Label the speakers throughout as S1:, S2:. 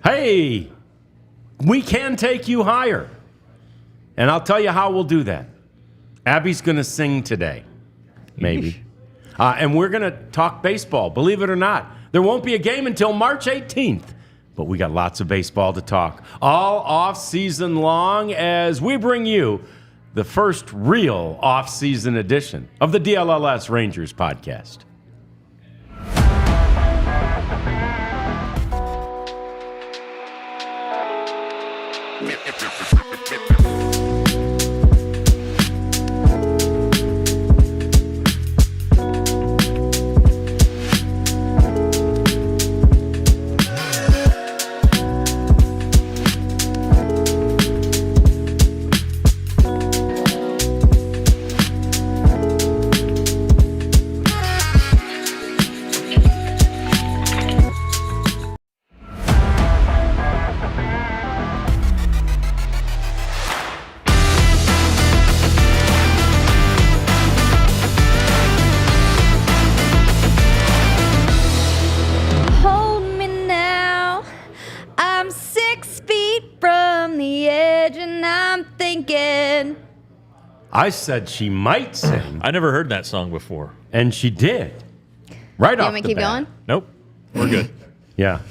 S1: Hey, we can take you higher. And I'll tell you how we'll do that. Abby's going to sing today, maybe. And we're going to talk baseball, believe it or not. There won't be a game until March 18th. But we got lots of baseball to talk all off-season long as we bring you the first real off-season edition of the DLLS Rangers podcast. I said she might sing.
S2: I never heard that song before.
S1: And she did. Right off the bat.
S3: You want me to keep going?
S2: Nope. We're good.
S1: Yeah.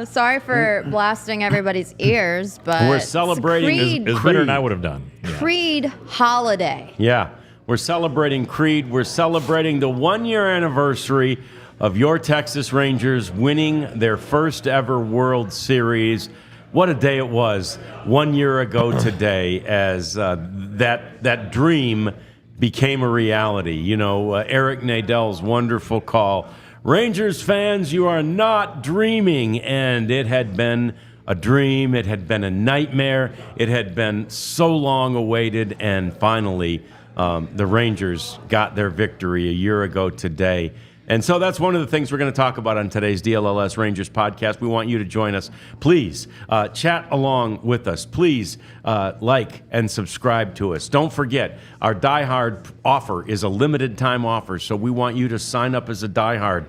S3: Sorry for blasting everybody's ears, but
S1: we're celebrating.
S2: It's better than I would have done.
S3: Yeah. Creed holiday.
S1: Yeah. We're celebrating Creed. We're celebrating the 1-year anniversary of your Texas Rangers winning their first ever World Series. What a day it was 1 year ago today as that dream became a reality. You know, Eric Nadell's wonderful call. Rangers fans, you are not dreaming. And it had been a dream. It had been a nightmare. It had been so long awaited. And finally, the Rangers got their victory a year ago today. And so that's one of the things we're going to talk about on today's DLLS Rangers podcast. We want you to join us. Please chat along with us. Please like and subscribe to us. Don't forget, our Die Hard offer is a limited time offer, so we want you to sign up as a Die Hard.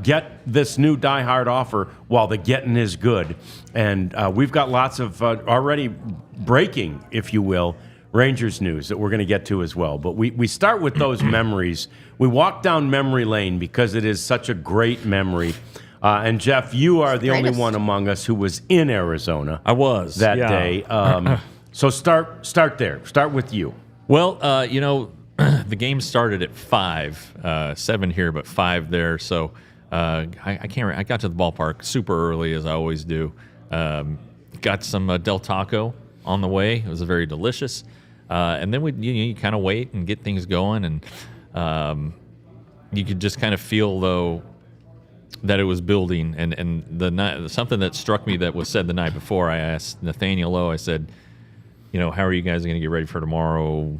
S1: Get this new Die Hard offer while the getting is good. And we've got lots of already breaking, if you will, Rangers news that we're going to get to as well. But we start with those memories. We walk down memory lane because it is such a great memory. And Jeff, you are the only one among us who was in Arizona.
S2: I was
S1: that day. So start there. Start with you.
S2: Well, the game started at 5, 7 here, but 5 there. So I can't. I got to the ballpark super early, as I always do. Got some Del Taco on the way. It was very delicious. And then you kind of wait and get things going, and you could just kind of feel, though, that it was building. And the night, something that struck me that was said the night before, I asked Nathaniel Lowe, I said, how are you guys going to get ready for tomorrow?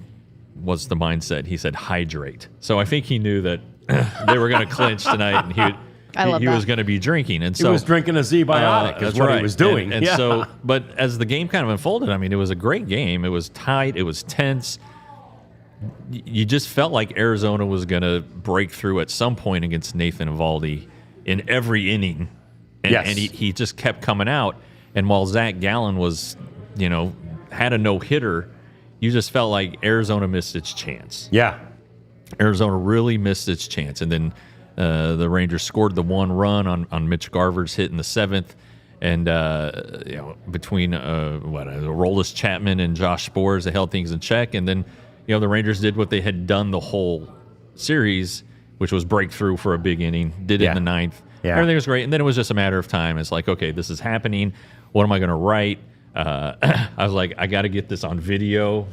S2: What's the mindset? He said, hydrate. So I think he knew that they were going to clinch tonight, and he was going to be drinking. And so
S1: he was drinking a Z-Biotic. That's what he was doing.
S2: And so, but as the game kind of unfolded, I mean, it was a great game. It was tight. It was tense. You just felt like Arizona was going to break through at some point against Nathan Eovaldi in every inning. And he just kept coming out. And while Zach Gallen was, had a no-hitter, you just felt like Arizona missed its chance.
S1: Yeah.
S2: Arizona really missed its chance. And then the Rangers scored the 1 run on Mitch Garver's hit in the 7th. And, between Aroldis Chapman and Josh Sborz, they held things in check. And then, the Rangers did what they had done the whole series, which was break through for a big inning, did it in the 9th. Yeah. Everything was great. And then it was just a matter of time. It's like, okay, this is happening. What am I going to write? I was like, I got to get this on video,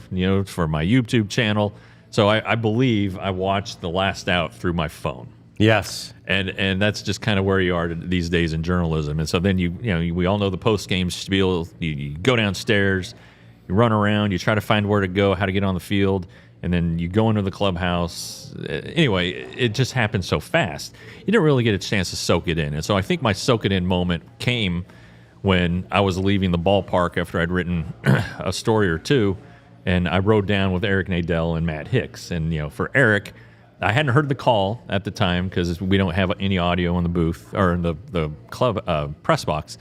S2: for my YouTube channel. So I believe I watched the last out through my phone.
S1: Yes.
S2: And that's just kind of where you are these days in journalism. And so then we all know the post-game spiel. You go downstairs, you run around, you try to find where to go, how to get on the field, and then you go into the clubhouse. Anyway, it just happened so fast. You didn't really get a chance to soak it in. And so I think my soak it in moment came when I was leaving the ballpark after I'd written a story or two, and I rode down with Eric Nadell and Matt Hicks. And, for Eric, I hadn't heard the call at the time because we don't have any audio in the booth or in the club press box.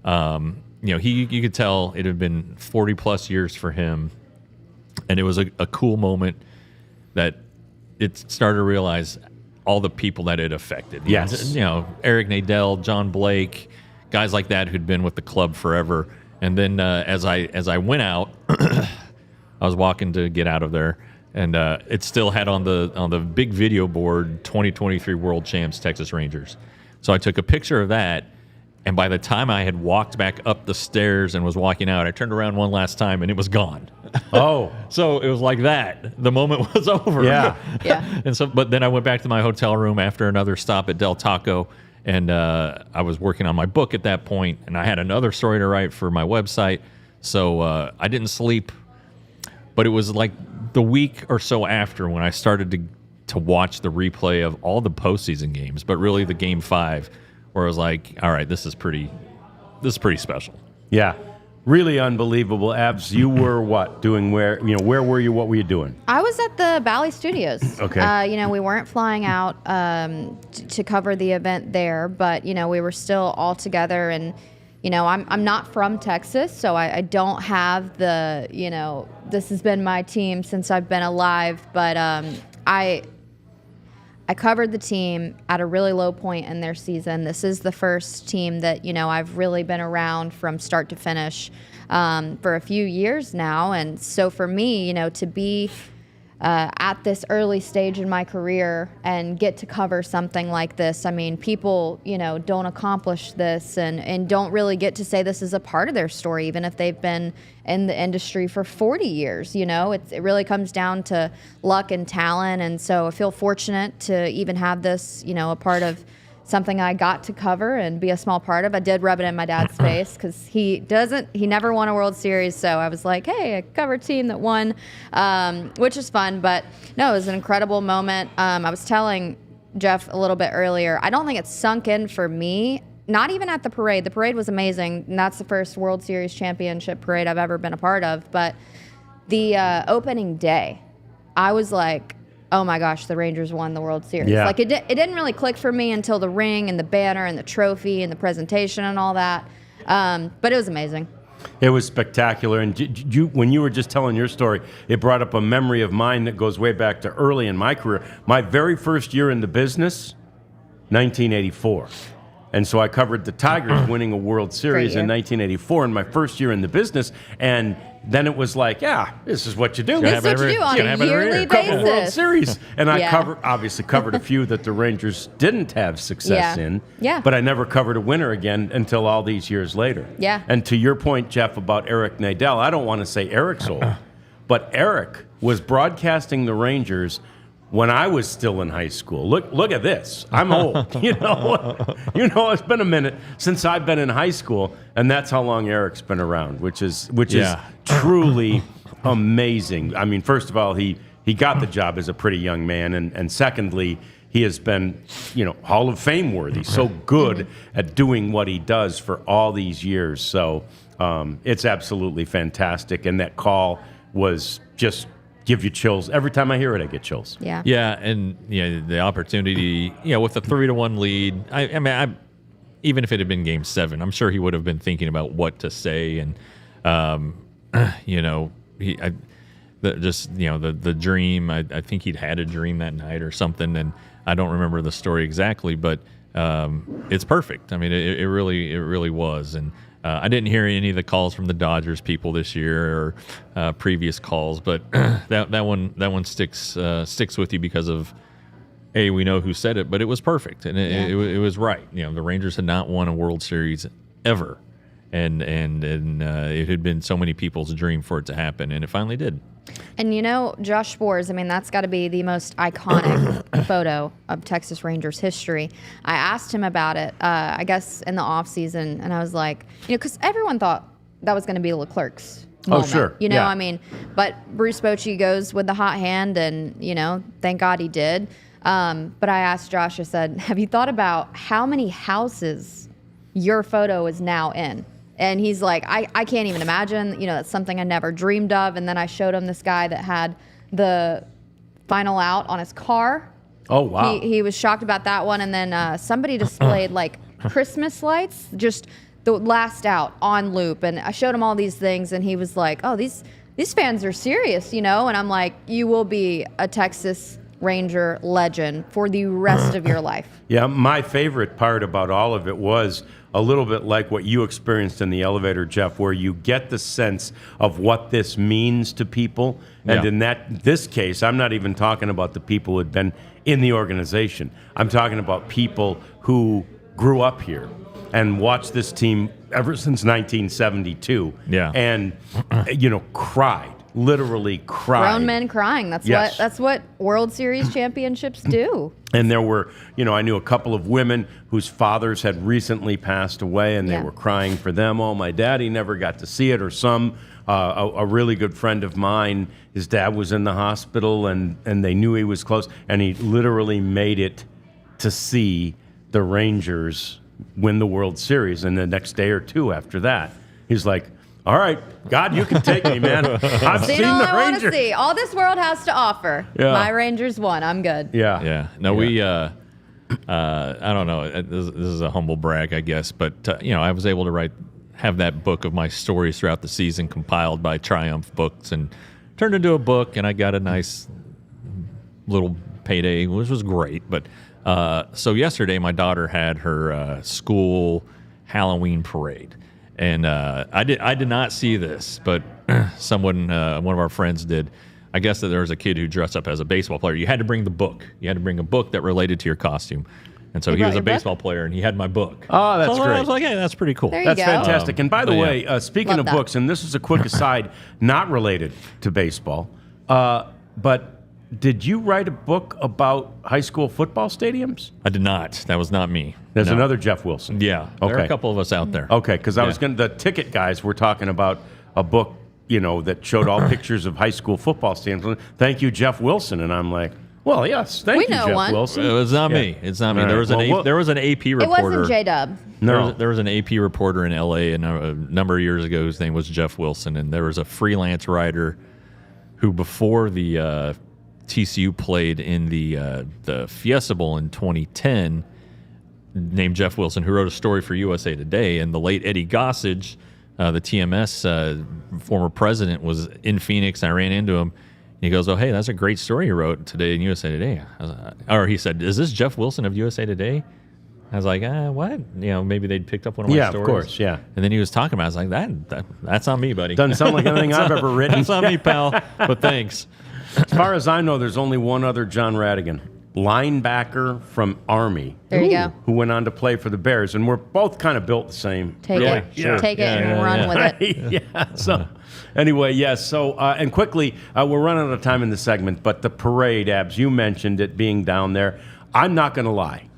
S2: You could tell it had been 40 plus years for him, and it was a cool moment that it started to realize all the people that it affected.
S1: Yes.
S2: Eric Nadel, John Blake, guys like that who'd been with the club forever. And then as I went out, I was walking to get out of there, and it still had on the big video board 2023 World Champs Texas Rangers. So I took a picture of that, and by the time I had walked back up the stairs and was walking out, I turned around one last time, and it was gone.
S1: Oh.
S2: So it was like that. The moment was over.
S1: Yeah.
S3: Yeah.
S2: But then I went back to my hotel room after another stop at Del Taco, and I was working on my book at that point, and I had another story to write for my website. So I didn't sleep, but it was like the week or so after when I started to watch the replay of all the postseason games, but really the Game 5, where I was like, all right, this is pretty special.
S1: Yeah. Really unbelievable. Abs, you were what? Doing where? Where were you? What were you doing?
S3: I was at the Bally Studios.
S1: Okay.
S3: We weren't flying out to cover the event there, but we were still all together. And I'm not from Texas, so I don't have the this has been my team since I've been alive. But I covered the team at a really low point in their season. This is the first team that, I've really been around from start to finish for a few years now. And so for me, to be at this early stage in my career and get to cover something like this, I mean, people, don't accomplish this and don't really get to say this is a part of their story, even if they've been in the industry for 40 years. It really comes down to luck and talent. And so I feel fortunate to even have this, a part of something I got to cover and be a small part of. I did rub it in my dad's face because he never won a World Series. So I was like, hey, I cover a team that won, which is fun. But no, it was an incredible moment. I was telling Jeff a little bit earlier, I don't think it's sunk in for me, not even at the parade. The parade was amazing, and that's the first World Series championship parade I've ever been a part of. But the opening day, I was like, oh my gosh, the Rangers won the World Series.
S1: Yeah.
S3: Like it didn't really click for me until the ring and the banner and the trophy and the presentation and all that. But it was amazing.
S1: It was spectacular. And when you were just telling your story, it brought up a memory of mine that goes way back to early in my career. My very first year in the business, 1984. And so I covered the Tigers winning a World Series in 1984 in my first year in the business. And then it was like, yeah, this is what you do.
S3: This is what you do on a yearly
S1: Cover World
S3: basis.
S1: Series. And I
S3: Yeah.
S1: obviously covered a few that the Rangers didn't have success
S3: Yeah.
S1: in.
S3: Yeah.
S1: But I never covered a winner again until all these years later.
S3: Yeah.
S1: And to your point, Jeff, about Eric Nadel, I don't want to say Eric's old, but Eric was broadcasting the Rangers when I was still in high school. Look at this. I'm old. It's been a minute since I've been in high school, and that's how long Eric's been around, which is truly amazing. I mean, first of all, he got the job as a pretty young man, and secondly, he has been, Hall of Fame worthy. So good at doing what he does for all these years. So it's absolutely fantastic, and that call was just give you chills. Every time I hear it, I get chills.
S3: Yeah.
S2: Yeah, and the opportunity, with a 3-1 lead. I mean, even if it had been Game 7, I'm sure he would have been thinking about what to say, and the dream. I think he'd had a dream that night or something, and I don't remember the story exactly, but it's perfect. I mean, it really was, and. I didn't hear any of the calls from the Dodgers people this year or previous calls, but that one sticks with you because of we know who said it, but it was perfect and it was right. The Rangers had not won a World Series ever, and it had been so many people's dream for it to happen, and it finally did.
S3: And Josh Sborz, I mean, that's got to be the most iconic photo of Texas Rangers history. I asked him about it, I guess, in the off season, and I was like, because everyone thought that was going to be Leclerc's moment.
S1: Oh, sure.
S3: I mean, but Bruce Bochy goes with the hot hand, and, thank God he did. But I asked Josh, I said, have you thought about how many houses your photo is now in? And he's like, I can't even imagine. That's something I never dreamed of. And then I showed him this guy that had the final out on his car.
S1: Oh, wow.
S3: He was shocked about that one, and then somebody displayed like Christmas lights, just the last out on loop, and I showed him all these things, and he was like, "Oh, these fans are serious, you know?" And I'm like, "You will be a Texas Ranger legend for the rest of your life."
S1: Yeah, my favorite part about all of it was a little bit like what you experienced in the elevator, Jeff, where you get the sense of what this means to people. And in this case, I'm not even talking about the people who had been in the organization. I'm talking about people who grew up here and watched this team ever since 1972.
S2: Yeah.
S1: And, cried. Literally cried.
S3: Grown men crying. That's what World Series championships do.
S1: And there were, I knew a couple of women whose fathers had recently passed away, and they were crying for them. Oh, my daddy never got to see it. Or a really good friend of mine, his dad was in the hospital, and they knew he was close, and he literally made it to see the Rangers win the World Series. And the next day or two after that, he's like, all right, God, you can take me, man. I've seen
S3: all
S1: the
S3: I want to
S1: Rangers.
S3: see. All this world has to offer.
S1: Yeah.
S3: My Rangers won. I'm good.
S1: Yeah.
S2: Yeah. No, we, I don't know. This is a humble brag, I guess. But, I was able to have that book of my stories throughout the season compiled by Triumph Books and turned into a book. And I got a nice little payday, which was great. But so yesterday, my daughter had her school Halloween parade. And I did not see this, but someone, one of our friends did. I guess that there was a kid who dressed up as a baseball player. You had to bring the book. You had to bring a book that related to your costume. And so he was a baseball player, and he had my book.
S1: Oh, that's great.
S2: I was like, hey, that's pretty cool.
S3: There you
S1: That's
S3: go.
S1: fantastic. And by the way, speaking
S3: Love
S1: of
S3: that.
S1: books, and this is a quick aside, not related to baseball, but did you write a book about high school football stadiums?
S2: I did not. That was not me.
S1: There's
S2: No.
S1: another Jeff Wilson.
S2: Yeah. There are
S1: Okay.
S2: a couple of us out there.
S1: Okay, because I was going to, the ticket guys were talking about a book, that showed all pictures of high school football stadiums. Thank you, Jeff Wilson. And I'm like, well, yes, thank
S3: We
S1: you,
S3: know
S1: Jeff
S3: one.
S1: Wilson.
S2: It was not me. It's not me.
S1: All
S2: There
S1: right.
S2: was there was an AP
S3: It
S2: reporter.
S3: wasn't J-Dub.
S1: No.
S2: There was an AP reporter in LA a number of years ago whose name was Jeff Wilson, and there was a freelance writer who, before the TCU played in the Fiesta Bowl in 2010, named Jeff Wilson, who wrote a story for USA Today. And the late Eddie Gossage, the TMS former president, was in Phoenix. I ran into him. He goes, "Oh, hey, that's a great story you wrote today in USA Today." Or he said, "Is this Jeff Wilson of USA Today?" I was like, what? Maybe they'd picked up one of my stories.
S1: Yeah, of course, yeah.
S2: And then he was talking about it. I was like, that's on me, buddy.
S1: Doesn't sound like anything I've ever written.
S2: That's on me, pal. But thanks.
S1: As far as I know, there's only one other John Radigan, linebacker from Army.
S3: There you go.
S1: Who went on to play for the Bears. And we're both kind of built the same.
S3: Take
S2: Really?
S3: it.
S2: Sure.
S3: Take it
S2: Yeah,
S3: and
S2: yeah,
S3: run
S2: yeah.
S3: with it.
S1: Yeah. So, anyway, yes. So, and quickly, we're running out of time in the segment, but the parade, Abs, you mentioned it being down there. I'm not going to lie.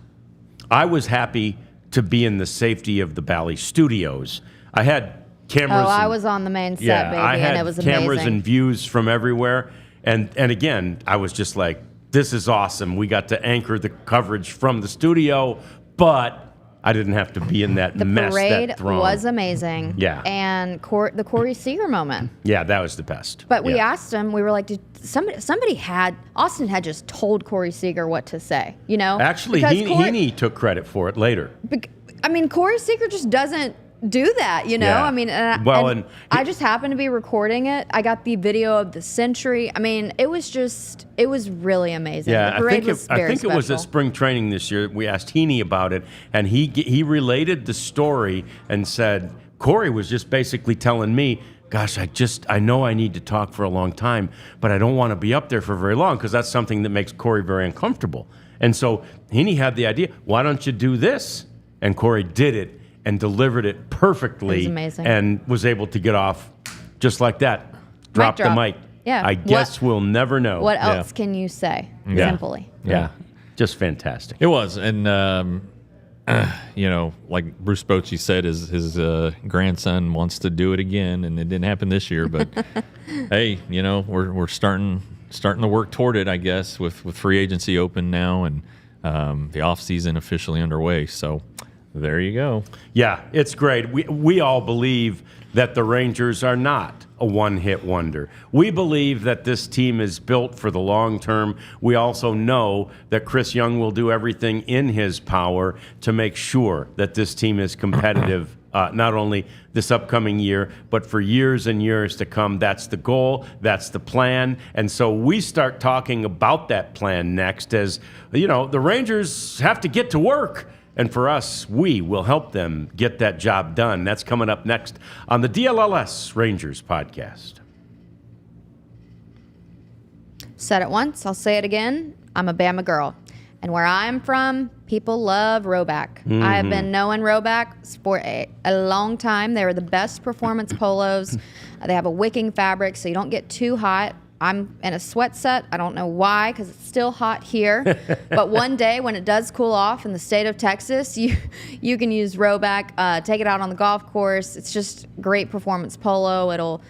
S1: I was happy to be in the safety of the Bally Studios. I had cameras.
S3: Oh, I
S1: and-
S3: was on the main set,
S1: yeah,
S3: baby,
S1: I had
S3: and it was
S1: cameras
S3: amazing.
S1: and views from everywhere. And again, I was just like, this is awesome. We got to anchor the coverage from the studio, but I didn't have to be in that
S3: The
S1: mess,
S3: parade
S1: that throng.
S3: was amazing.
S1: Yeah.
S3: And the Corey Seager moment.
S1: Yeah, that was the best.
S3: But we
S1: Yeah.
S3: asked him, we were like, Austin had just told Corey Seager what to say,
S1: Actually,
S3: Because
S1: Heaney took credit for it later.
S3: Corey Seager just doesn't do that,
S1: Yeah.
S3: I mean,
S1: and
S3: I just happened to be recording it. I got the video of the century. I mean, it was really amazing.
S1: Yeah,
S3: the parade
S1: I
S3: was
S1: think
S3: very
S1: it was at
S3: special.
S1: spring training this year. We asked Heaney about it, and he related the story and said Corey was just basically telling me, "Gosh, I know I need to talk for a long time, but I don't want to be up there for very long because that's something that makes Corey very uncomfortable." And so Heaney had the idea, "Why don't you do this?" And Corey did it and delivered it perfectly.
S3: It was amazing.
S1: And was able to get off just like that. Drop the
S3: drop.
S1: mic.
S3: Yeah.
S1: I guess we'll never know.
S3: What else can you say?
S1: Yeah.
S3: Simply.
S1: Yeah. Just fantastic.
S2: It was, and like Bruce Bochy said, his grandson wants to do it again, and it didn't happen this year. But hey, we're starting to work toward it, I guess, with free agency open now and the off season officially underway. So there you go.
S1: Yeah, it's great. We all believe that the Rangers are not a one-hit wonder. We believe that this team is built for the long term. We also know that Chris Young will do everything in his power to make sure that this team is competitive not only this upcoming year, but for years and years to come. That's the goal. That's the plan. And so we start talking about that plan next as, the Rangers have to get to work. And for us, we will help them get that job done. That's coming up next on the DLLS Rangers podcast.
S3: Said it once, I'll say it again. I'm a Bama girl. And where I'm from, people love Roback. I have been knowing Roback for a long time. They are the best performance polos. They have a wicking fabric, so you don't get too hot. I'm in a sweat set. I don't know why, because it's still hot here. But one day when it does cool off in the state of Texas, you can use Roback, take it out on the golf course. It's just great performance polo. It'll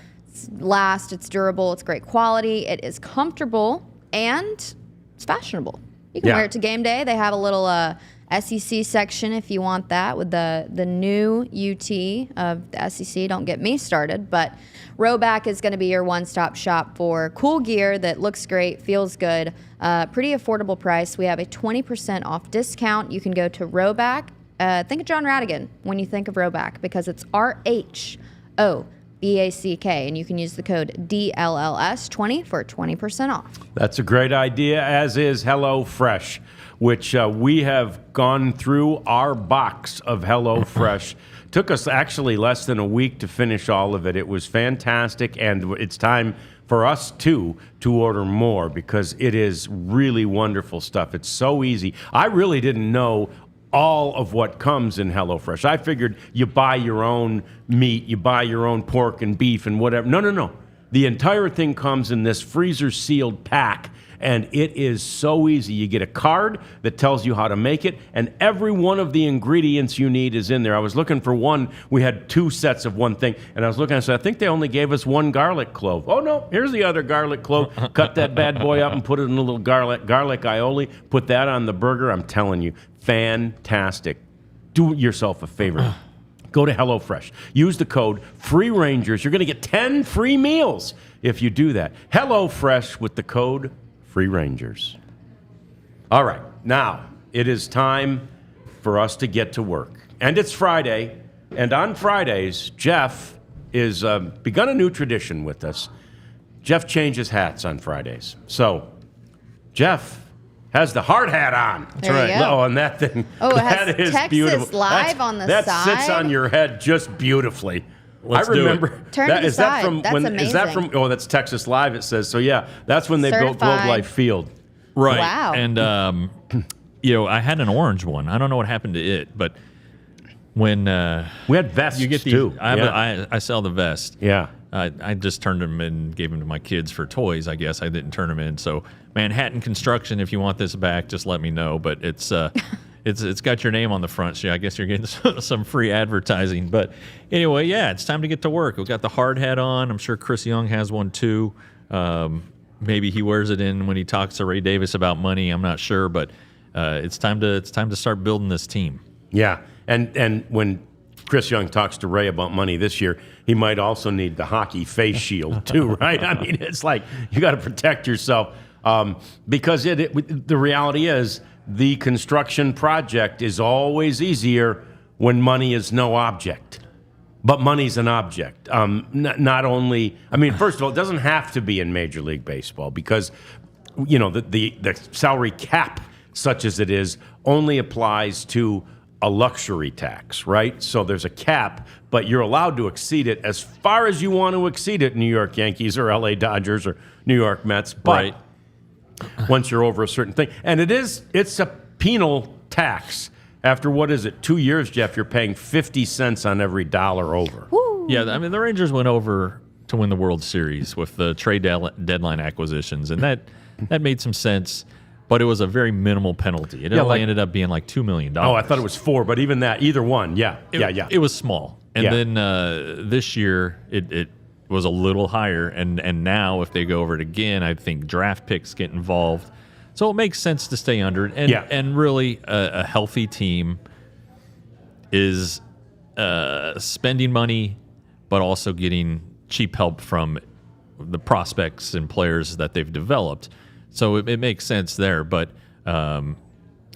S3: last. It's durable. It's great quality. It is comfortable, and it's fashionable. You can wear it to game day. They have a little SEC section if you want that with the new UT of the SEC. Don't get me started, but Roback is going to be your one-stop shop for cool gear that looks great, feels good, pretty affordable price. We have a 20% off discount. You can go to Roback. Think of John Radigan when you think of Roback, because it's RHOBACK, and you can use the code DLLS20 for 20% off.
S1: That's a great idea, as is HelloFresh, which we have gone through our box of HelloFresh. Took us actually less than a week to finish all of it. It was fantastic, and it's time for us, too, to order more, because it is really wonderful stuff. It's so easy. I really didn't know all of what comes in HelloFresh. I figured you buy your own meat, you buy your own pork and beef and whatever. No. The entire thing comes in this freezer-sealed pack, and it is so easy. You get a card that tells you how to make it, and every one of the ingredients you need is in there. I was looking for one. We had 2 sets of one thing, and I was looking, I said, I think they only gave us 1 garlic clove. Oh, no, here's the other garlic clove. Cut that bad boy up and put it in a little garlic aioli. Put that on the burger. I'm telling you, fantastic. Do yourself a favor. Go to HelloFresh. Use the code FREERANGERS. You're going to get 10 free meals if you do that. HelloFresh with the code FREERANGERS. All right. Now, it is time for us to get to work. And it's Friday. And on Fridays, Jeff is begun a new tradition with us. Jeff changes hats on Fridays. So, Jeff has the hard hat on.
S3: That's right.
S1: Oh, and that thing.
S3: Oh, it has
S1: that is
S3: Texas
S1: beautiful.
S3: Live on the
S1: that
S3: side.
S1: That sits on your head just beautifully.
S2: Let's
S1: I remember.
S2: do it.
S3: Turn to the
S1: is that
S3: side.
S1: from
S3: That's
S1: when?
S3: amazing.
S1: Is that from? Oh, that's Texas Live. It says so. Yeah, that's when they built Globe
S3: Certified.
S1: Life Field.
S2: Right.
S3: Wow.
S2: And, I had an orange one. I don't know what happened to it, but when
S1: We had vests
S2: you get these,
S1: too.
S2: I sell the vest.
S1: Yeah.
S2: I just turned them in and gave them to my kids for toys, I guess. I didn't turn them in. So Manhattan Construction, if you want this back, just let me know. But it's got your name on the front, so I guess you're getting some free advertising. But anyway, yeah, it's time to get to work. We've got the hard hat on. I'm sure Chris Young has one too. Maybe he wears it in when he talks to Ray Davis about money. I'm not sure, but it's time to start building this team.
S1: Yeah, and when Chris Young talks to Ray about money this year, he might also need the hockey face shield too, right? I mean, it's like you got to protect yourself because the reality is the construction project is always easier when money is no object. But money's an object. Not only, I mean, first of all, it doesn't have to be in Major League Baseball because, the salary cap, such as it is, only applies to a luxury tax, right? So there's a cap, but you're allowed to exceed it as far as you want to exceed it, New York Yankees or LA Dodgers or New York Mets. But
S2: Right.
S1: once you're over a certain thing, and it's a penal tax. After, what is it, 2 years, Jeff, you're paying 50 cents on every dollar over.
S3: Woo.
S2: Yeah, I mean, the Rangers went over to win the World Series with the trade deadline acquisitions, and that made some sense, but it was a very minimal penalty. It only ended up being like $2 million.
S1: Oh, I thought it was 4, but even that, either one, yeah.
S2: It was small. And then this year, it was a little higher, and now if they go over it again, I think draft picks get involved. So it makes sense to stay under it. And really, a healthy team is spending money, but also getting cheap help from the prospects and players that they've developed. So it makes sense there. But I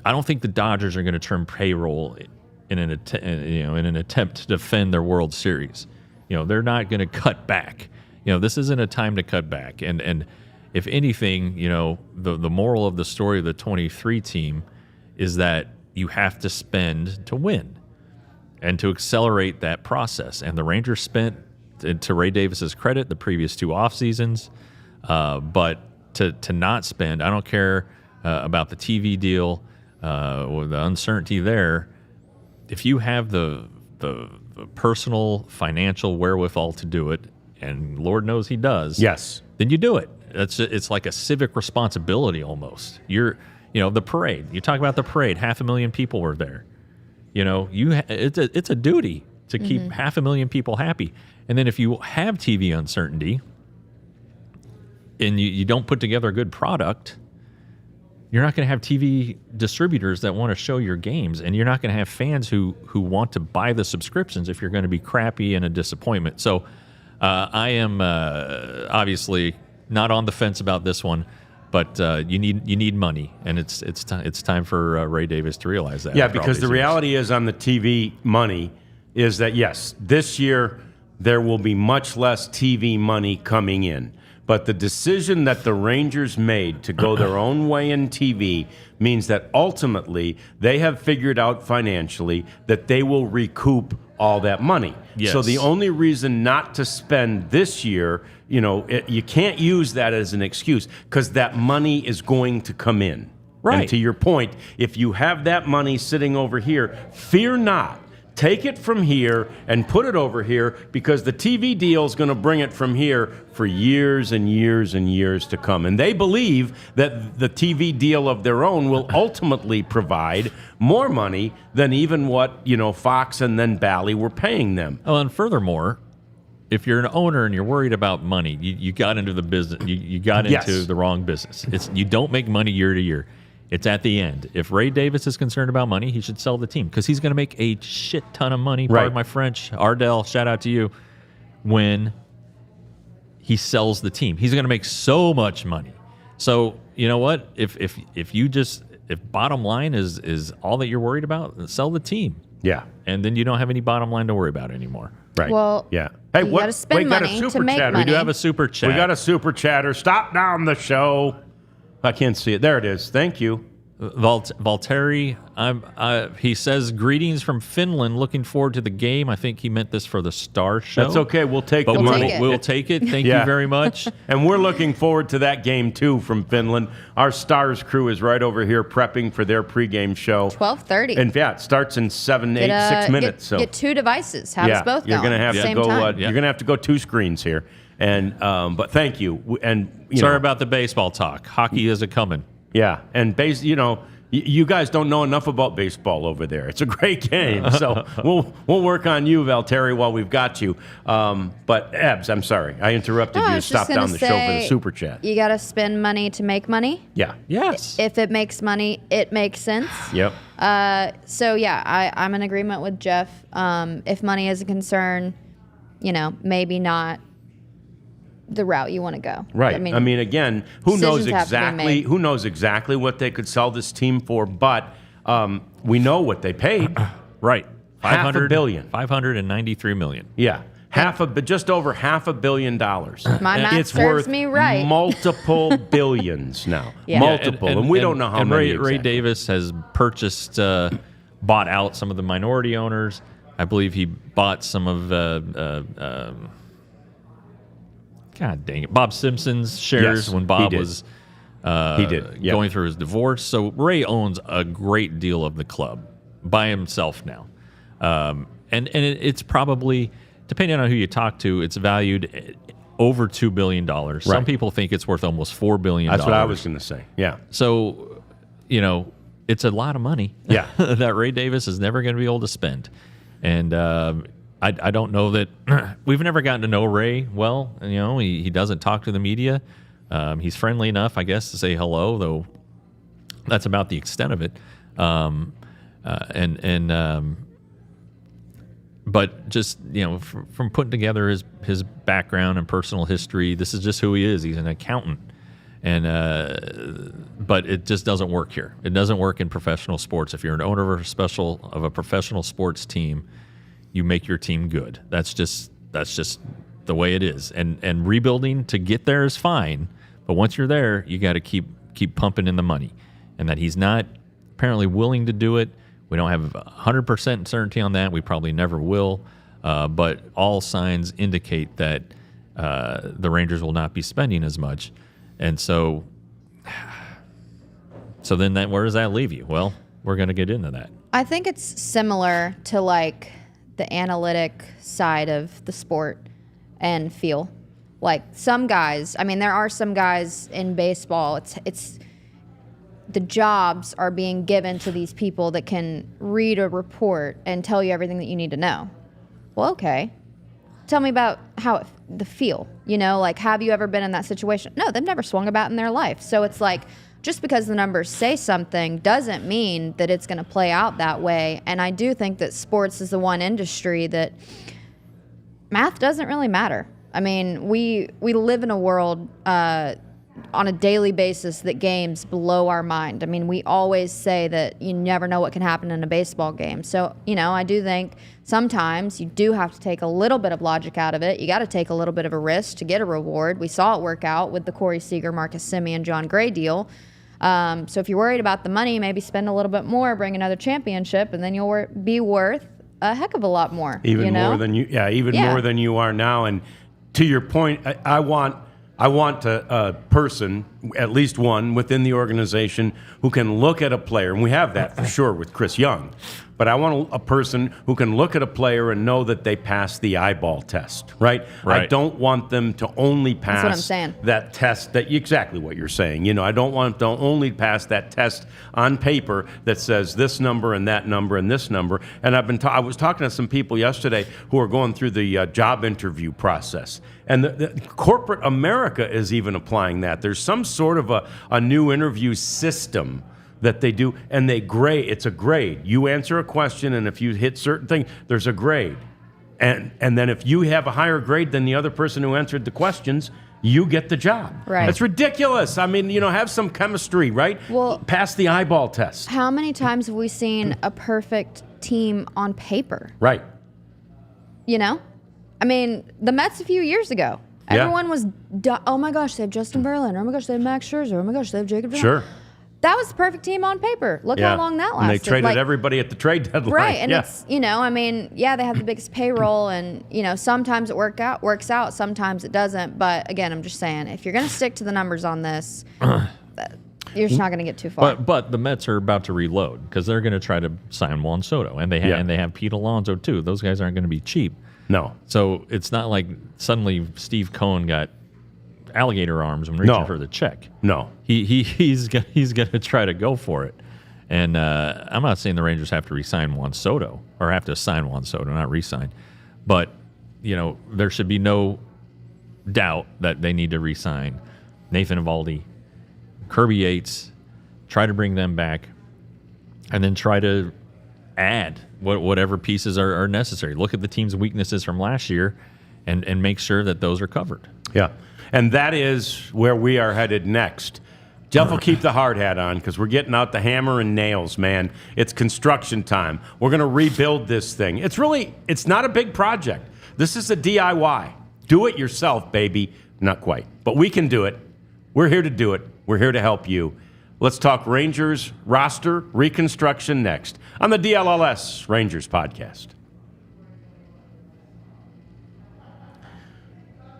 S2: don't think the Dodgers are going to turn payroll in an attempt to defend their World Series. They're not going to cut back. This isn't a time to cut back. And if anything, the moral of the story of the 23 team is that you have to spend to win and to accelerate that process. And the Rangers spent, to Ray Davis's credit, the previous 2 off seasons, but to not spend, I don't care about the TV deal or the uncertainty there. If you have the personal financial wherewithal to do it, and Lord knows he does,
S1: Yes.
S2: then you do it. It's like a civic responsibility almost. The parade. You talk about the parade. 500,000 people were there. It's a duty to keep 500,000 people happy. And then if you have TV uncertainty and you don't put together a good product, you're not going to have TV distributors that want to show your games, and you're not going to have fans who want to buy the subscriptions if you're going to be crappy and a disappointment. So I am obviously not on the fence about this one, but you need money, and it's time for Ray Davis to realize that.
S1: Yeah, because the reality is on the TV money is that, yes, this year there will be much less TV money coming in. But the decision that the Rangers made to go their own way in TV means that ultimately they have figured out financially that they will recoup all that money.
S2: Yes.
S1: So the only reason not to spend this year, you can't use that as an excuse because that money is going to come in.
S2: Right.
S1: And to your point, if you have that money sitting over here, fear not. Take it from here and put it over here because the TV deal is going to bring it from here for years and years and years to come. And they believe that the TV deal of their own will ultimately provide more money than even what, Fox and then Bally were paying them.
S2: Oh, and furthermore, if you're an owner and you're worried about money, you got into the business. You got into the wrong business. You don't make money year to year. It's at the end. If Ray Davis is concerned about money, he should sell the team because he's going to make a shit ton of money. Pardon my French. Ardell, shout out to you. When he sells the team, he's going to make so much money. So you know what? If bottom line is all that you're worried about, sell the team.
S1: Yeah.
S2: And then you don't have any bottom line to worry about anymore.
S1: Right.
S3: Well,
S1: yeah. Hey,
S3: you got to spend money to make money.
S2: We do have a super chat.
S1: We got a super chatter. Stop down the show. I can't see it. There it is. Thank you.
S2: Valtteri, he says, greetings from Finland. Looking forward to the game. I think he meant this for the Star Show.
S1: That's okay. We'll take the
S3: we'll
S1: money.
S3: take it.
S2: We'll take it. Thank you very much.
S1: And we're looking forward to that game, too, from Finland. Our Stars crew is right over here prepping for their pregame show.
S3: 12:30.
S1: And yeah, it starts in 6 minutes.
S3: Get 2 devices. Have us both
S1: you're
S3: going
S1: gonna have
S3: at the
S1: to
S3: same
S1: go.
S3: time.
S1: You're gonna have to go 2 screens here. And but thank you. And
S2: sorry about the baseball talk. Hockey is a coming.
S1: Yeah, and you guys don't know enough about baseball over there. It's a great game, so we'll work on you, Valtteri, while we've got you. But Ebbs, I'm sorry, I interrupted you to stop down the show for the super chat.
S3: You got to spend money to make money.
S1: Yeah.
S2: Yes.
S3: If it makes money, it makes sense.
S1: Yep.
S3: So yeah, I'm in agreement with Jeff. If money is a concern, maybe not the route you want to go.
S1: Right. I mean, again, who knows exactly what they could sell this team for, but we know what they paid.
S2: Right.
S1: $500 billion.
S2: $593 million.
S1: Yeah. Just over $500 million.
S3: My math
S1: it's
S3: serves
S1: worth
S3: me right.
S1: multiple billions now.
S3: Yeah.
S1: Multiple. And we don't know how many.
S2: Ray
S1: exactly.
S2: Davis has purchased, bought out some of the minority owners. I believe he bought some of God dang it, Bob Simpson's shares when Bob was going through his divorce. So Ray owns a great deal of the club by himself now. And it's probably, depending on who you talk to, it's valued over $2 billion. Right. Some people think it's worth almost $4 billion.
S1: That's what I was going to say. Yeah.
S2: So, it's a lot of money that Ray Davis is never going to be able to spend. And I don't know that we've never gotten to know Ray well. He doesn't talk to the media. He's friendly enough, I guess, to say hello, though that's about the extent of it. but just from putting together his background and personal history, this is just who he is. He's an accountant, and but it just doesn't work here. It doesn't work in professional sports. If you're an owner of a professional sports team, you make your team good. That's just the way it is. And rebuilding to get there is fine, but once you're there, you got to keep pumping in the money. And that he's not apparently willing to do it. We don't have 100% certainty on that. We probably never will. But all signs indicate that the Rangers will not be spending as much. And so then where does that leave you? Well, we're going to get into that.
S3: I think it's similar to like the analytic side of the sport and feel. Like some guys, I mean, there are some guys in baseball, it's the jobs are being given to these people that can read a report and tell you everything that you need to know. Well, okay. Tell me about the feel, like, have you ever been in that situation? No, they've never swung a bat in their life. So it's like, just because the numbers say something doesn't mean that it's going to play out that way. And I do think that sports is the one industry that math doesn't really matter. I mean, we live in a world on a daily basis that games blow our mind. I mean, we always say that you never know what can happen in a baseball game. So, I do think sometimes you do have to take a little bit of logic out of it. You got to take a little bit of a risk to get a reward. We saw it work out with the Corey Seager, Marcus Semien, John Gray deal. So if you're worried about the money, maybe spend a little bit more, bring another championship, and then you'll be worth a heck of a lot more.
S1: More than more than you are now. And to your point, I want a person, at least one within the organization, who can look at a player, and we have that for sure with Chris Young, but I want a person who can look at a player and know that they passed the eyeball test, right? I don't want them to only pass that test, exactly what you're saying. I don't want them to only pass that test on paper that says this number and that number and this number. And I was talking to some people yesterday who are going through the job interview process. And the corporate America is even applying that. There's some sort of a new interview system that they do, and it's a grade. You answer a question, and if you hit certain things, there's a grade. And then if you have a higher grade than the other person who answered the questions, you get the job.
S3: Right.
S1: That's ridiculous. I mean, have some chemistry, right?
S3: Well,
S1: pass the eyeball test.
S3: How many times have we seen a perfect team on paper?
S1: Right.
S3: I mean, the Mets a few years ago, everyone was, oh my gosh, they have Justin Verlander. Oh my gosh, they have Max Scherzer. Oh my gosh, they have Jacob DeGrom.
S1: Sure.
S3: That was the perfect team on paper. Look how long that lasted.
S1: And they traded everybody at the trade deadline.
S3: Right, and it's, they have the biggest payroll, and, sometimes it works out, sometimes it doesn't. But again, I'm just saying, if you're going to stick to the numbers on this, you're just not going to get too far.
S2: But the Mets are about to reload because they're going to try to sign Juan Soto, and they have Pete Alonso too. Those guys aren't going to be cheap.
S1: No.
S2: So it's not like suddenly Steve Cohen got alligator arms and reaching for the check.
S1: No.
S2: He's going to try to go for it. And I'm not saying the Rangers have to re-sign Juan Soto or have to sign Juan Soto, not re-sign. But, there should be no doubt that they need to re-sign Nathan Eovaldi, Kirby Yates, try to bring them back, and then try to add whatever pieces are necessary. Look at the team's weaknesses from last year and make sure that those are covered.
S1: Yeah, and that is where we are headed next. Jeff will keep the hard hat on because we're getting out the hammer and nails, man. It's construction time. We're going to rebuild this thing. It's not a big project. This is a DIY. Do it yourself, baby. Not quite, but we can do it. We're here to do it. We're here to help you. Let's talk Rangers roster reconstruction next on the DLLS Rangers podcast.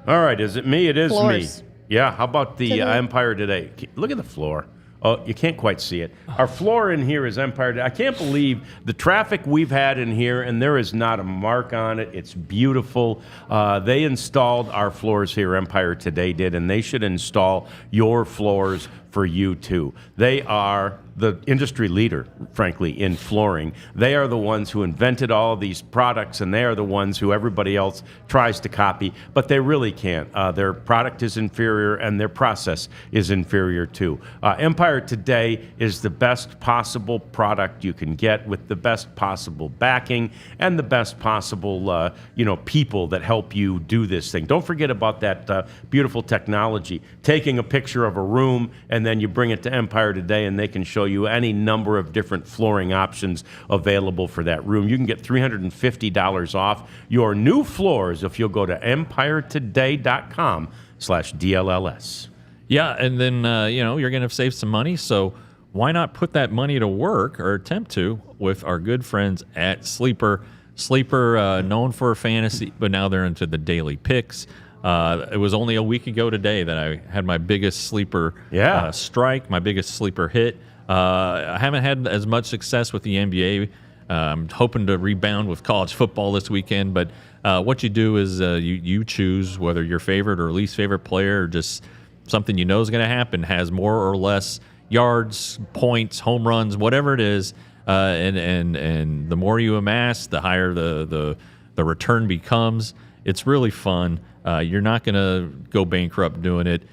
S1: All right, is it me? It is
S3: Floors.
S1: me. Yeah, how about the Empire Today? Look at the floor. Oh, you can't quite see it. Our floor in here is Empire Today. I can't believe the traffic we've had in here, and there is not a mark on it. It's beautiful. They installed our floors here, Empire Today did, and they should install your floors for you too. They are the industry leader, frankly, in flooring. They are the ones who invented all of these products, and they are the ones who everybody else tries to copy, but they really can't. Their product is inferior, and their process is inferior too. Empire Today is the best possible product you can get, with the best possible backing and the best possible, people that help you do this thing. Don't forget about that beautiful technology. Taking a picture of a room, and then you bring it to Empire Today, and they can show you any number of different flooring options available for that room. You can get $350 off your new floors if you'll go to empiretoday.com/DLLS.
S2: Yeah, and then you're going to save some money, so why not put that money to work, or attempt to, with our good friends at Sleeper. Sleeper, known for fantasy, but now they're into the daily picks. It was only a week ago today that I had my biggest sleeper strike, my biggest sleeper hit. I haven't had as much success with the NBA. I'm hoping to rebound with college football this weekend, but what you do is you choose whether your favorite or least favorite player, or just something you know is going to happen, has more or less yards, points, home runs, whatever it is, and the more you amass, the higher the return becomes. It's really fun. You're not going to go bankrupt doing it.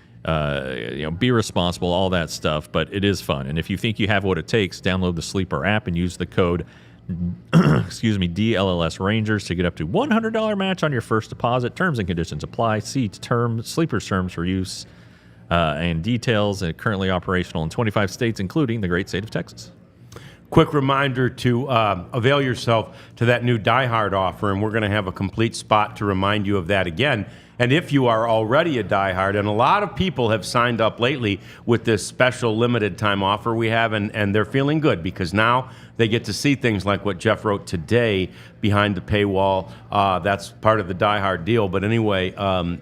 S2: Be responsible, all that stuff, but it is fun. And if you think you have what it takes, download the Sleeper app and use the code DLLS Rangers to get up to $100 match on your first deposit. Terms and conditions apply. See Sleeper's terms for use and details. Currently operational in 25 states, including the great state of Texas.
S1: Quick reminder to avail yourself to that new Die Hard offer, and we're going to have a complete spot to remind you of that again. And if you are already a Die Hard, and a lot of people have signed up lately with this special limited time offer we have, and they're feeling good because now they get to see things like what Jeff wrote today behind the paywall. That's part of the Die Hard deal. But anyway,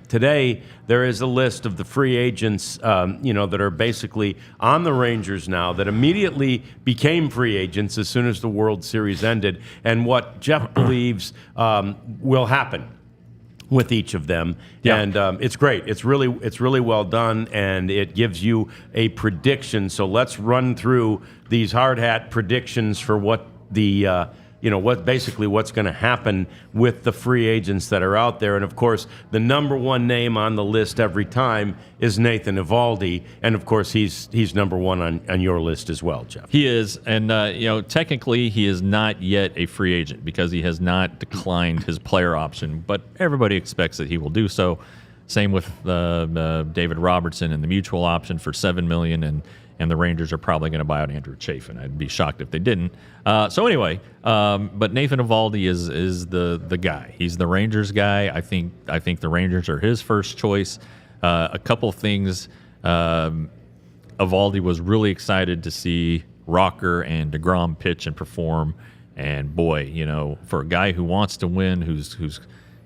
S1: today there is a list of the free agents, that are basically on the Rangers now, that immediately became free agents as soon as the World Series ended, and what Jeff believes will happen with each of them.
S2: Yeah.
S1: And it's great. It's really well done, and it gives you a prediction. So let's run through these hard hat predictions for what the what's going to happen with the free agents that are out there. And of course, the number one name on the list every time is Nathan Eovaldi, and of course he's number one on your list as well, Jeff.
S2: He is, and technically he is not yet a free agent because he has not declined his player option, but everybody expects that he will do so. Same with David Robertson and the mutual option for $7 million, and the Rangers are probably going to buy out Andrew Chafin. I'd be shocked if they didn't. So anyway, but Nathan Eovaldi is the guy. He's the Rangers guy. I think the Rangers are his first choice. A couple things. Eovaldi was really excited to see Rocker and DeGrom pitch and perform. And boy, for a guy who wants to win, who's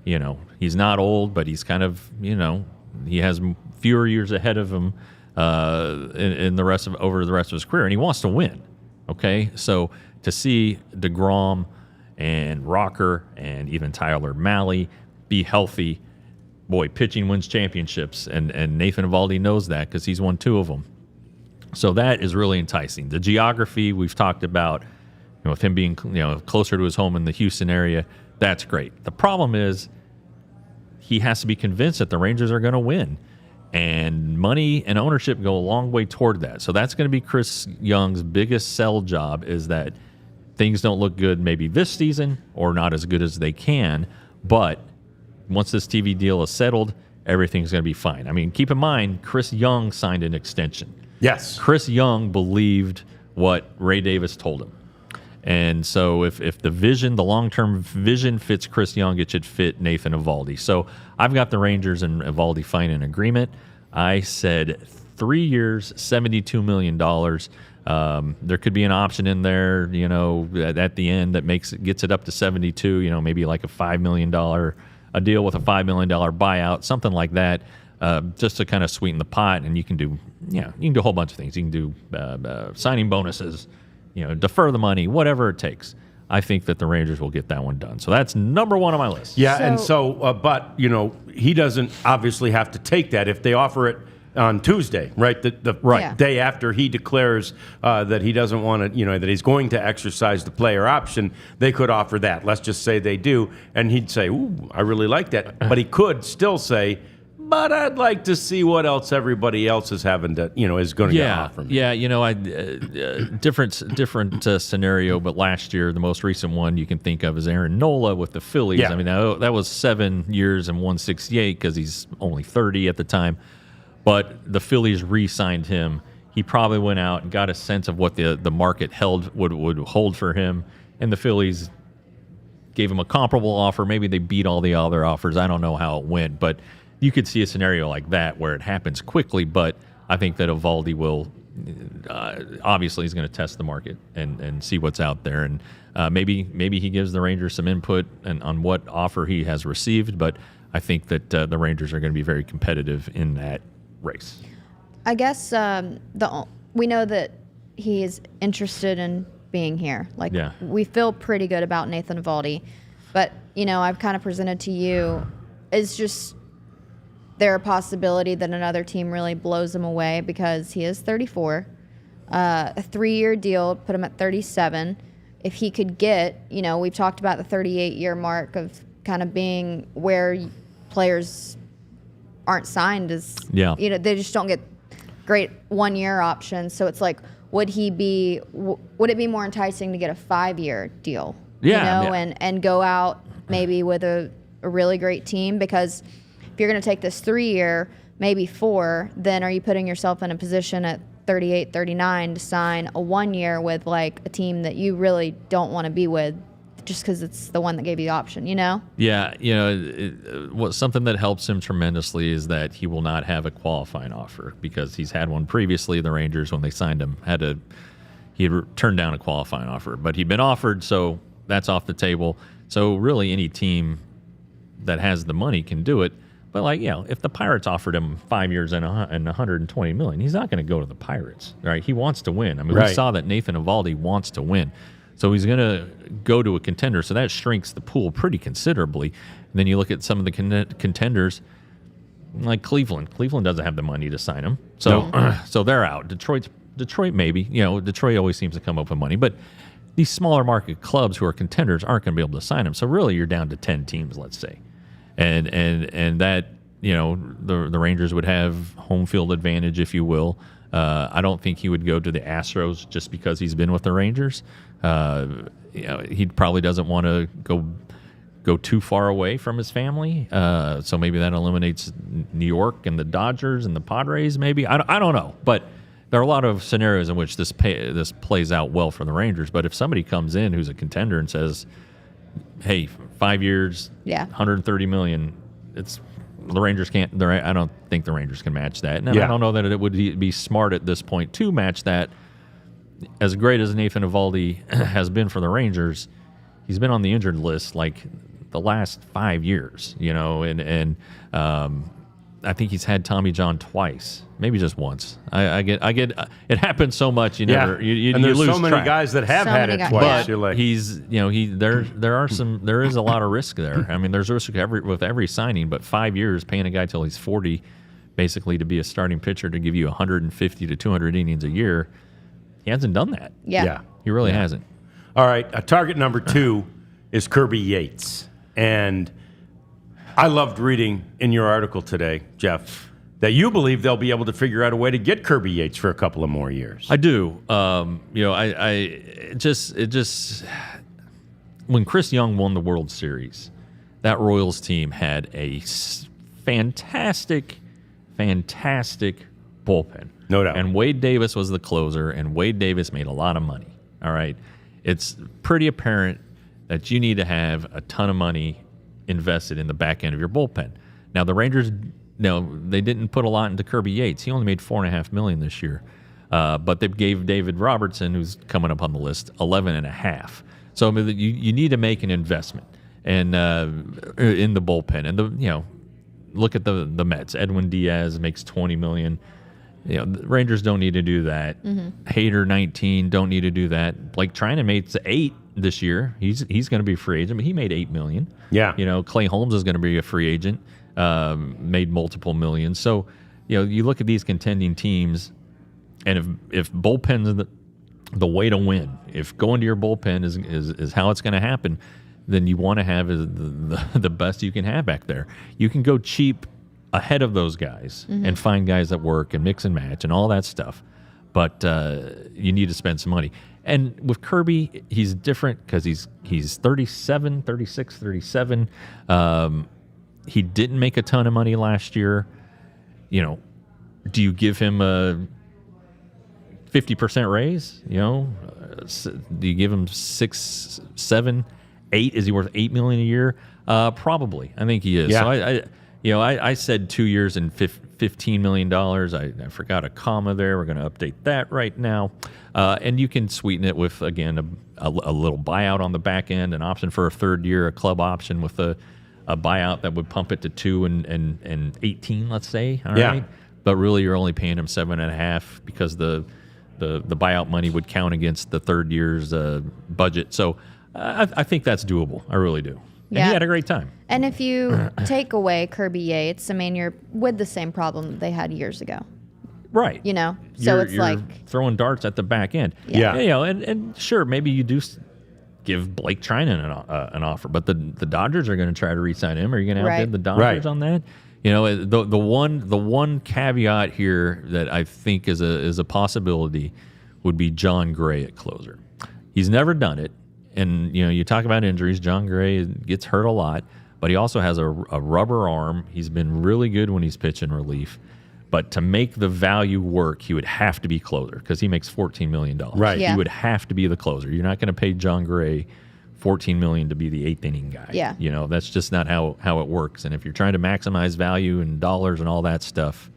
S2: he's not old, but he's kind of he has fewer years ahead of him. In the rest of his career, and he wants to win. Okay, so to see DeGrom and Rocker and even Tyler Mahle be healthy, boy, pitching wins championships, and Nathan Eovaldi knows that because he's won 2 of them. So that is really enticing. The geography we've talked about, with him being closer to his home in the Houston area, that's great. The problem is he has to be convinced that the Rangers are going to win. And money and ownership go a long way toward that. So that's going to be Chris Young's biggest sell job, is that things don't look good maybe this season, or not as good as they can. But once this TV deal is settled, everything's going to be fine. I mean, keep in mind, Chris Young signed an extension.
S1: Yes.
S2: Chris Young believed what Ray Davis told him. And so if the vision, the long-term vision fits Chris Young, it should fit Nathan Eovaldi. So I've got the Rangers and Eovaldi finding an agreement. I said 3 years, $72 million. There could be an option in there, at the end that gets it up to 72, maybe like a $5 million, a deal with a $5 million buyout, something like that, just to kind of sweeten the pot. And you can do a whole bunch of things. You can do signing bonuses, defer the money, whatever it takes. I think that the Rangers will get that one done. So that's number one on my list.
S1: Yeah, but he doesn't obviously have to take that. If they offer it on Tuesday, right? The
S2: Right.
S3: Yeah.
S1: day after he declares that he doesn't want to, that he's going to exercise the player option, they could offer that. Let's just say they do, and he'd say, "Ooh, I really like that," but he could still say, "But I'd like to see what else everybody else is having to, is going to offer me."
S2: Yeah, different scenario, but last year, the most recent one you can think of is Aaron Nola with the Phillies.
S1: Yeah.
S2: I mean, that was 7 years and 168 because he's only 30 at the time. But the Phillies re-signed him. He probably went out and got a sense of what the market would hold for him, and the Phillies gave him a comparable offer. Maybe they beat all the other offers. I don't know how it went, but you could see a scenario like that where it happens quickly, but I think that Eovaldi will obviously he's going to test the market and see what's out there, and maybe he gives the Rangers some input on what offer he has received, but I think that the Rangers are going to be very competitive in that race.
S3: I guess we know that he is interested in being here. Like,
S2: Yeah.
S3: we feel pretty good about Nathan Eovaldi, but I've kind of presented to you is just there a possibility that another team really blows him away because he is 34, a 3-year deal put him at 37. If he could get, we've talked about the 38-year mark of kind of being where players aren't signed as, they just don't get great 1-year options. So it's like, would it be more enticing to get a 5-year deal?
S2: Yeah,
S3: and go out maybe with a really great team? Because if you're going to take this 3-year, maybe 4, then are you putting yourself in a position at 38, 39 to sign a 1-year with like a team that you really don't want to be with just because it's the one that gave you the option,
S2: Yeah, something that helps him tremendously is that he will not have a qualifying offer because he's had one previously. The Rangers, when they signed him, he had turned down a qualifying offer, but he'd been offered, so that's off the table. So really any team that has the money can do it. But if the Pirates offered him 5 years and $120 million, he's not going to go to the Pirates, right? He wants to win. I mean, we saw that Nathan Eovaldi wants to win. So he's going to go to a contender. So that shrinks the pool pretty considerably. And then you look at some of the contenders, like Cleveland. Cleveland doesn't have the money to sign him. So so they're out. Detroit maybe. Detroit always seems to come up with money. But these smaller market clubs who are contenders aren't going to be able to sign him. So really you're down to 10 teams, let's say. And that, the Rangers would have home field advantage, if you will. I don't think he would go to the Astros just because he's been with the Rangers. He probably doesn't want to go too far away from his family. So maybe that eliminates New York and the Dodgers and the Padres. Maybe I don't know, but there are a lot of scenarios in which this plays out well for the Rangers. But if somebody comes in who's a contender and says, "Hey, 5 years, $130 million," the Rangers can't. I don't think the Rangers can match that, and I don't know that it would be smart at this point to match that. As great as Nathan Eovaldi has been for the Rangers, he's been on the injured list like the last 5 years, and I think he's had Tommy John twice, maybe just once. I get it happens so much you never you
S1: and there's
S2: lose
S1: so many
S2: track.
S1: guys that have had it twice.
S2: But
S1: You're like,
S2: he's there is a lot of risk there. I mean, there's risk with every signing, but 5 years paying a guy till he's 40, basically to be a starting pitcher to give you 150 to 200 innings a year. He hasn't done that.
S3: Yeah.
S2: He really hasn't.
S1: All right, target number 2 is Kirby Yates. And I loved reading in your article today, Jeff, that you believe they'll be able to figure out a way to get Kirby Yates for a couple of more years.
S2: I do. When Chris Young won the World Series, that Royals team had a fantastic bullpen.
S1: No doubt.
S2: And Wade Davis was the closer, and Wade Davis made a lot of money. All right. It's pretty apparent that you need to have a ton of money invested in the back end of your bullpen. Now, the Rangers, they didn't put a lot into Kirby Yates. He only made $4.5 million this year. But they gave David Robertson, who's coming up on the list, $11.5. So I mean, you need to make an investment in the bullpen. And look at the Mets. Edwin Diaz makes $20 million. The Rangers don't need to do that. Mm-hmm. Hader 19 don't need to do that. Blake Trinan made $8 this year. He's going to be a free agent, but he made $8 million.
S1: Yeah.
S2: Clay Holmes is going to be a free agent. Made multiple millions. So you look at these contending teams, and if bullpen's the way to win, if going to your bullpen is how it's going to happen, then you want to have the best you can have back there. You can go cheap ahead of those guys and find guys that work and mix and match and all that stuff, but you need to spend some money. And with Kirby, he's different because he's 37, 36, 37. He didn't make a ton of money last year. Do you give him a 50% raise? Do you give him 6, 7, 8? Is he worth $8 million a year? Probably. I think he is.
S1: Yeah.
S2: So I said 2 years and $15 million. I forgot a comma there. We're going to update that right now. And you can sweeten it with, again, a little buyout on the back end, an option for a third year, a club option with a buyout that would pump it to 2 and 18, let's say. All right. But really, you're only paying him 7.5 because the buyout money would count against the third year's budget. So I think that's doable. I really do. And he had a great time.
S3: And if you take away Kirby Yates, I mean, you're with the same problem that they had years ago.
S2: Right.
S3: So it's
S2: you're
S3: like
S2: throwing darts at the back end.
S1: Yeah.
S2: And sure, maybe you do give Blake Trinan an offer, but the Dodgers are going to try to re-sign him. Are you going to outbid the Dodgers on that? The one caveat here that I think is a possibility would be John Gray at closer. He's never done it, and you talk about injuries. John Gray gets hurt a lot, but he also has a rubber arm. He's been really good when he's pitching relief, but to make the value work, he would have to be closer because he makes $14 million.
S1: Right.
S3: Yeah.
S2: He would have to be the closer. You're not going to pay John Gray $14 million to be the eighth inning guy.
S3: Yeah.
S2: That's just not how it works. And if you're trying to maximize value and dollars and all that stuff,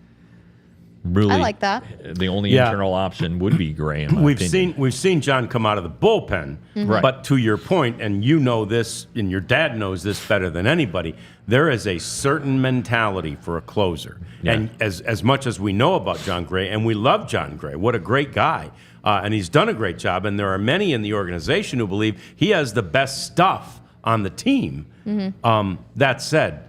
S2: really,
S3: I like that.
S2: The only internal option would be Gray. In my opinion.
S1: We've seen John come out of the bullpen,
S2: Right.
S1: but to your point, and you know this, and your dad knows this better than anybody, there is a certain mentality for a closer.
S2: Yeah.
S1: And as much as we know about John Gray, and we love John Gray, what a great guy, and he's done a great job, and there are many in the organization who believe he has the best stuff on the team. That said,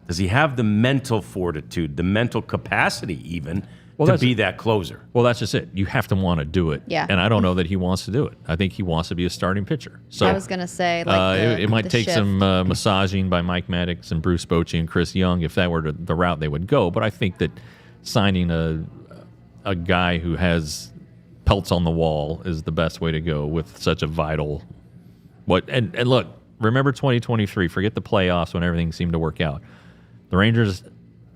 S1: does he have the mental fortitude, the mental capacity even, to be that closer?
S2: Well, that's just it. You have to want to do it.
S3: Yeah.
S2: And I don't know that he wants to do it. I think he wants to be a starting pitcher. So
S3: I was going to say,
S2: it might
S3: the
S2: take
S3: shift.
S2: some massaging by Mike Maddox and Bruce Bochy and Chris Young if that were the route they would go. But I think that signing a guy who has pelts on the wall is the best way to go with such a vital. And look, remember 2023. Forget the playoffs when everything seemed to work out. The Rangers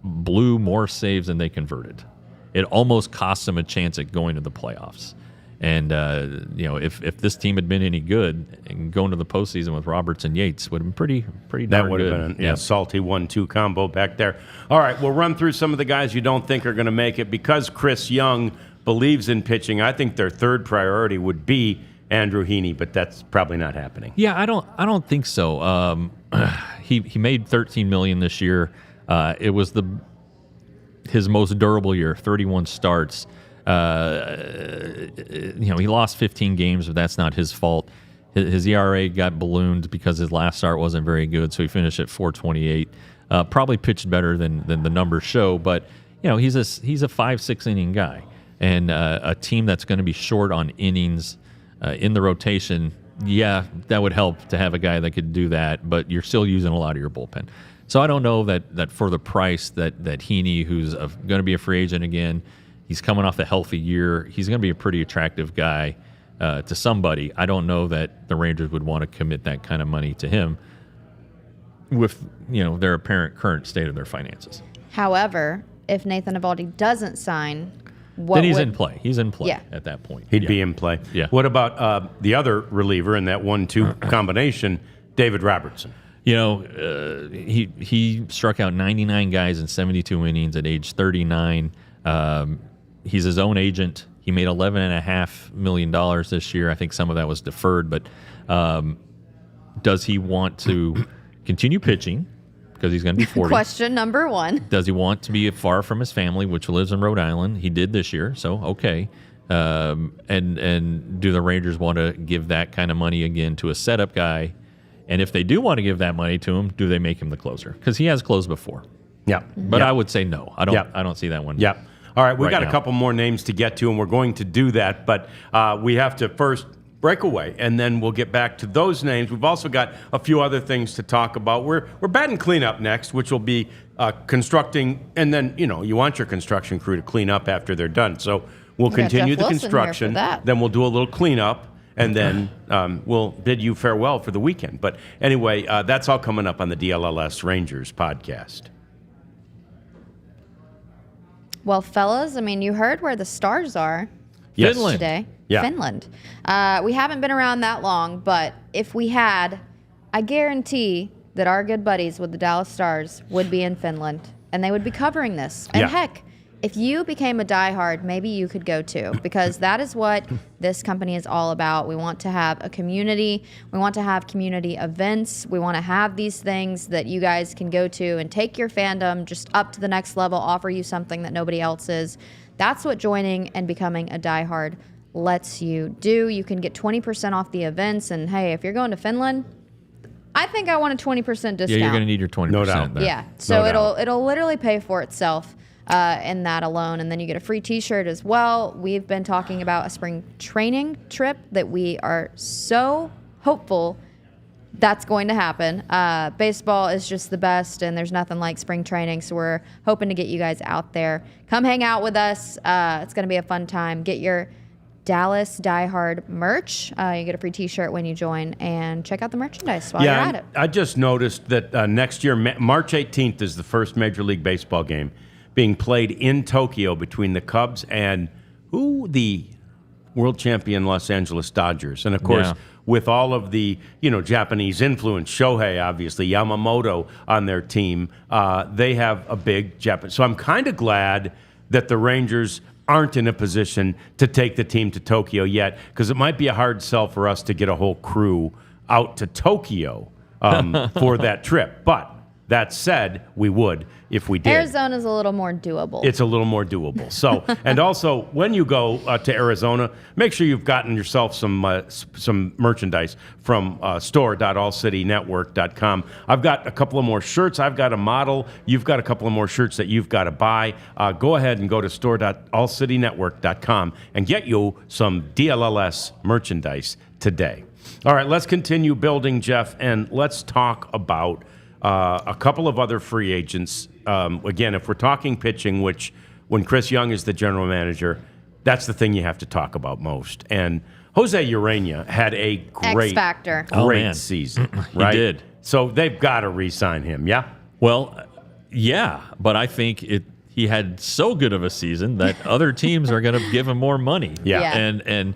S2: blew more saves than they converted. It almost cost them a chance at going to the playoffs. And if this team had been any good, and going to the postseason with Roberts and Yates would have been pretty
S1: That
S2: darn
S1: would
S2: good.
S1: have been a salty 1-2 combo back there. All right, we'll run through some of the guys you don't think are going to make it. Because Chris Young believes in pitching, I think their third priority would be Andrew Heaney, but that's probably not happening.
S2: Yeah, I don't think so. He made $13 million this year. It was his most durable year, 31 starts. He lost 15 games, but that's not his fault. His ERA got ballooned because his last start wasn't very good, so he finished at 4.28. Probably pitched better than the numbers show, but he's a 5-6 inning guy, and a team that's going to be short on innings in the rotation. Yeah, that would help to have a guy that could do that, but you're still using a lot of your bullpen. So I don't know that for the price that Heaney, who's going to be a free agent again, he's coming off a healthy year, he's going to be a pretty attractive guy to somebody. I don't know that the Rangers would want to commit that kind of money to him with their apparent current state of their finances.
S3: However, if Nathan Eovaldi doesn't sign,
S2: then he's in play. He's in play
S3: Yeah.
S2: at that point.
S1: He'd be in play.
S2: Yeah.
S1: What about the other reliever in that 1-2 combination, David Robertson?
S2: He struck out 99 guys in 72 innings at age 39. He's his own agent. He made $11.5 million this year. I think some of that was deferred, but does he want to continue pitching? Because he's going to be 40.
S3: Question number one.
S2: Does he want to be far from his family, which lives in Rhode Island? He did this year, so okay. And do the Rangers want to give that kind of money again to a setup guy? And if they do want to give that money to him, do they make him the closer? Because he has closed before.
S1: Yeah.
S2: But
S1: Yeah.
S2: I would say no. I don't.
S1: Yeah.
S2: I don't see that one.
S1: Yep. All right, we've
S2: right
S1: got
S2: now.
S1: a couple more names to get to, and we're going to do that. But we have to first break away, and then we'll get back to those names. We've also got a few other things to talk about. We're batting cleanup next, which will be constructing, and then you want your construction crew to clean up after they're done. So we'll
S3: got
S1: continue
S3: Jeff
S1: the
S3: Wilson here for
S1: construction,
S3: that.
S1: then we'll do a little cleanup, and then we'll bid you farewell for the weekend. But anyway, that's all coming up on the DLLS Rangers podcast.
S3: Well, fellas, I mean, you heard where the stars are
S1: Yes.
S2: Finland.
S3: today.
S1: Yeah.
S3: Finland. We haven't been around that long, but if we had, I guarantee that our good buddies with the Dallas Stars would be in Finland, and they would be covering this. And
S1: Yeah.
S3: heck, if you became a diehard, maybe you could go too, because that is what this company is all about. We want to have a community. We want to have community events. We want to have these things that you guys can go to and take your fandom just up to the next level, offer you something that nobody else is. That's what joining and becoming a diehard lets you do. You can get 20% off the events, and hey, if you're going to Finland, I think I want a 20% discount.
S2: Yeah, you're going to need your 20%.
S1: No doubt.
S2: there.
S3: Yeah, so
S1: No doubt.
S3: it'll literally pay for itself in that alone, and then you get a free T-shirt as well. We've been talking about a spring training trip that we are so hopeful that's going to happen. Baseball is just the best, and there's nothing like spring training, so we're hoping to get you guys out there. Come hang out with us. It's going to be a fun time. Get your Dallas Die Hard merch. You get a free T-shirt when you join, and check out the merchandise while you're at it.
S1: I just noticed that next year, March 18th, is the first Major League Baseball game being played in Tokyo between the Cubs and the world champion Los Angeles Dodgers. And of course,
S2: Yeah.
S1: with all of the Japanese influence, Shohei, obviously, Yamamoto on their team, they have a big Japanese. So I'm kind of glad that the Rangers aren't in a position to take the team to Tokyo yet, because it might be a hard sell for us to get a whole crew out to Tokyo for that trip. But that said, we would if we did.
S3: Arizona's a little more doable.
S1: It's a little more doable. So, and also when you go to Arizona, make sure you've gotten yourself some merchandise from store.allcitynetwork.com. I've got a couple of more shirts. I've got a model. You've got a couple of more shirts that you've got to buy. Go ahead and go to store.allcitynetwork.com and get you some DLLS merchandise today. All right, let's continue building, Jeff, and let's talk about a couple of other free agents. Again, if we're talking pitching, which when Chris Young is the general manager, that's the thing you have to talk about most. And Jose Urena had a great,
S3: X-Factor.
S2: Oh,
S1: great
S2: man.
S1: season. Right?
S2: did.
S1: So they've got to re-sign him, yeah?
S2: Well, yeah, but I think he had so good of a season that other teams are going to give him more money.
S1: Yeah.
S3: Yeah.
S2: And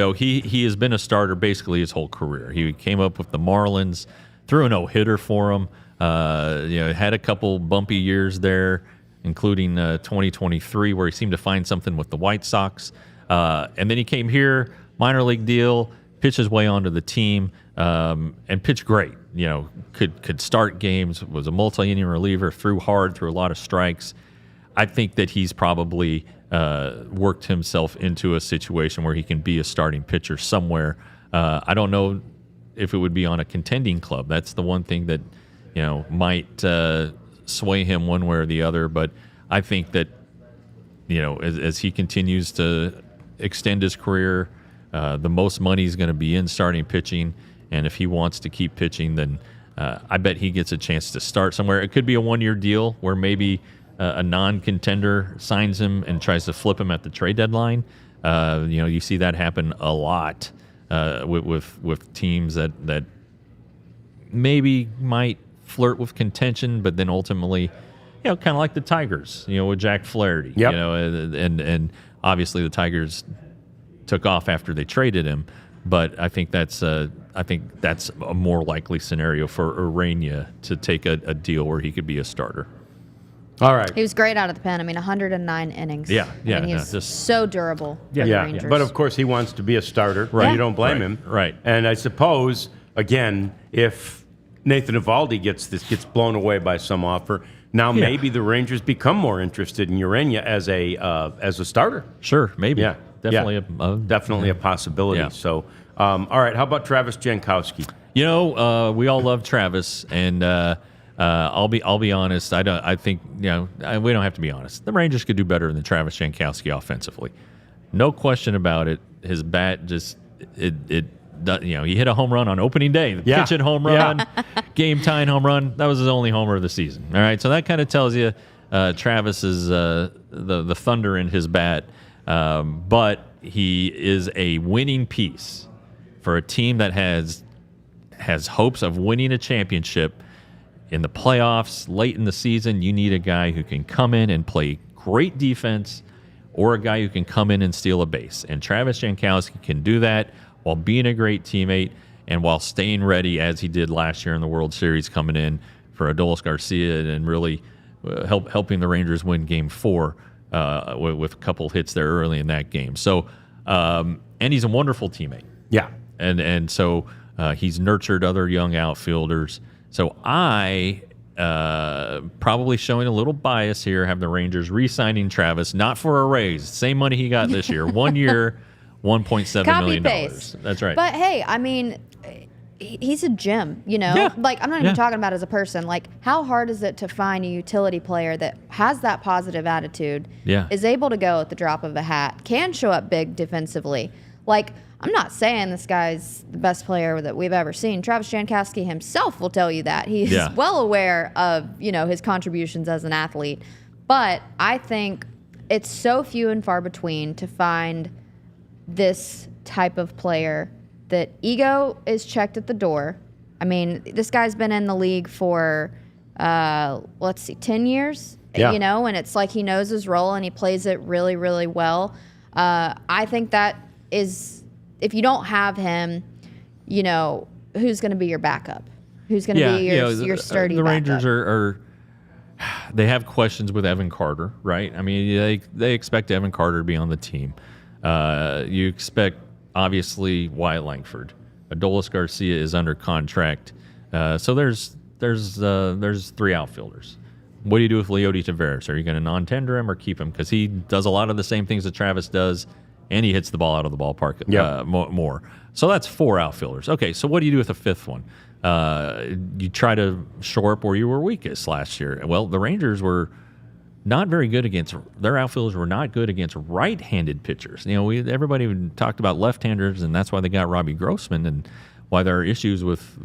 S2: he has been a starter basically his whole career. He came up with the Marlins, threw a no-hitter for him. Had a couple bumpy years there, including 2023, where he seemed to find something with the White Sox. And then he came here, minor league deal, pitched his way onto the team, and pitched great. Could start games, was a multi-inning reliever, threw hard, threw a lot of strikes. I think that he's probably worked himself into a situation where he can be a starting pitcher somewhere. I don't know if it would be on a contending club. That's the one thing that might sway him one way or the other. But I think that as he continues to extend his career, the most money is going to be in starting pitching. And if he wants to keep pitching, then I bet he gets a chance to start somewhere. It could be a one-year deal where maybe a non-contender signs him and tries to flip him at the trade deadline. You see that happen a lot with teams that maybe might flirt with contention, but then ultimately, kind of like the Tigers, with Jack Flaherty.
S1: Yep.
S2: And obviously the Tigers took off after they traded him, but I think that's a more likely scenario for Urena to take a deal where he could be a starter.
S1: All right.
S3: He was great out of the pen. 109 innings.
S2: Yeah, yeah,
S3: He's
S2: just-
S3: so durable for the
S1: Yeah,
S3: Rangers.
S1: but of course he wants to be a starter.
S2: Right.
S1: You don't blame
S2: Right.
S1: him.
S2: Right.
S1: And I suppose, again, if Nathan Eovaldi gets blown away by some offer, now maybe the Rangers become more interested in Urena as a starter.
S2: Sure, maybe.
S1: Yeah,
S2: Definitely
S1: yeah. Definitely a possibility.
S2: Yeah.
S1: So, all right, how about Travis Jankowski?
S2: We all love Travis, and I'll be honest. I think we don't have to be honest. The Rangers could do better than Travis Jankowski offensively. No question about it. His bat just he hit a home run on opening day. The pitch hit home run, game tying home run. That was his only homer of the season. All right, so that kind of tells you Travis is the thunder in his bat, but he is a winning piece for a team that has hopes of winning a championship in the playoffs late in the season. You need a guy who can come in and play great defense, or a guy who can come in and steal a base. And Travis Jankowski can do that while being a great teammate and while staying ready, as he did last year in the World Series, coming in for Adolis Garcia and really helping the Rangers win Game 4 with a couple hits there early in that game. So, and he's a wonderful teammate.
S1: Yeah.
S2: And so he's nurtured other young outfielders. So I, probably showing a little bias here, have the Rangers re-signing Travis, not for a raise. Same money he got this year. 1 year, $1.7 million.
S3: Paste.
S2: That's right.
S3: But hey, I mean, he's a gem,
S2: Yeah.
S3: Like, I'm not even talking about as a person. Like, how hard is it to find a utility player that has that positive attitude, is able to go at the drop of a hat, can show up big defensively? Like, I'm not saying this guy's the best player that we've ever seen. Travis Jankowski himself will tell you that. He's well aware of, his contributions as an athlete. But I think it's so few and far between to find this type of player that ego is checked at the door. I mean, this guy's been in the league for, 10 years, and it's like he knows his role and he plays it really, really well. I think that is, if you don't have him, who's going to be your backup? Who's going to be your sturdy
S2: The
S3: backup?
S2: Rangers are they have questions with Evan Carter, right? I mean, they expect Evan Carter to be on the team. You expect, obviously, Wyatt Langford. Adolis Garcia is under contract. So there's 3 outfielders. What do you do with Leody Taveras? Are you going to non-tender him or keep him? Because he does a lot of the same things that Travis does, and he hits the ball out of the ballpark more. So that's 4 outfielders. Okay, so what do you do with the 5th one? You try to shore up where you were weakest last year. Well, the Rangers were not very good against, their outfielders were not good against right-handed pitchers. Everybody talked about left-handers, and that's why they got Robbie Grossman and why there are issues with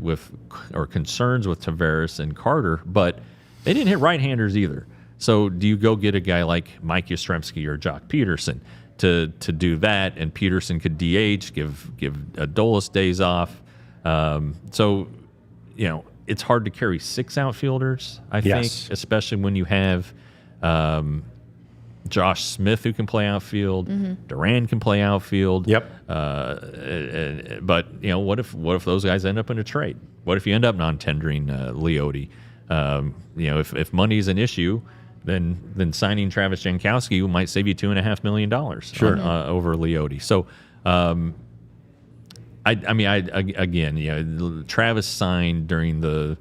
S2: or concerns with Taveras and Carter, but they didn't hit right-handers either. So do you go get a guy like Mike Yastrzemski or Jock Peterson to do that, and Peterson could DH, give Adolis days off. So, it's hard to carry 6 outfielders, I think, especially when you have Josh Smith who can play outfield, Duran can play outfield. But what if those guys end up in a trade? What if you end up non-tendering Leody? If money's an issue, then signing Travis Jankowski might save you $2.5 million over Leody. So, Travis signed during the